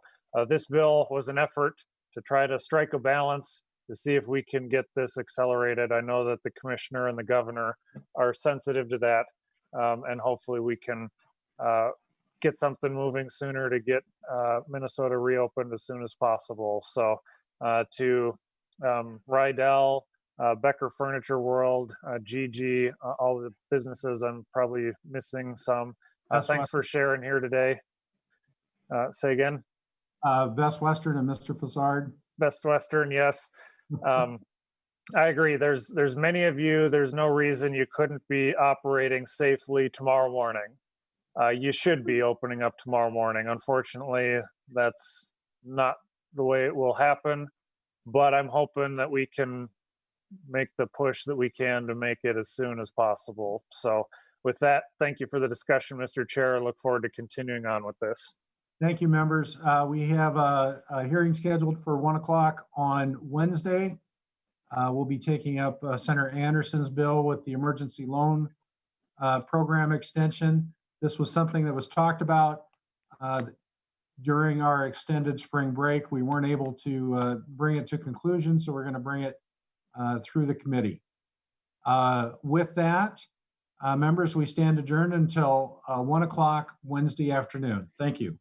this bill was an effort to try to strike a balance to see if we can get this accelerated. I know that the commissioner and the governor are sensitive to that, and hopefully we can get something moving sooner to get Minnesota reopened as soon as possible. So to Rydell, Becker Furniture World, Gigi, all the businesses, I'm probably missing some. Thanks for sharing here today. Say again. Best Western and Mr. Fassard. Best Western, yes. I agree. There's many of you. There's no reason you couldn't be operating safely tomorrow morning. You should be opening up tomorrow morning. Unfortunately, that's not the way it will happen, but I'm hoping that we can make the push that we can to make it as soon as possible. So with that, thank you for the discussion, Mr. Chair. I look forward to continuing on with this. Thank you, members. We have a hearing scheduled for 1 o'clock on Wednesday. We'll be taking up Senator Anderson's bill with the emergency loan program extension. This was something that was talked about during our extended spring break. We weren't able to bring it to conclusion, so we're going to bring it through the committee. With that, members, we stand adjourned until 1 o'clock Wednesday afternoon. Thank you.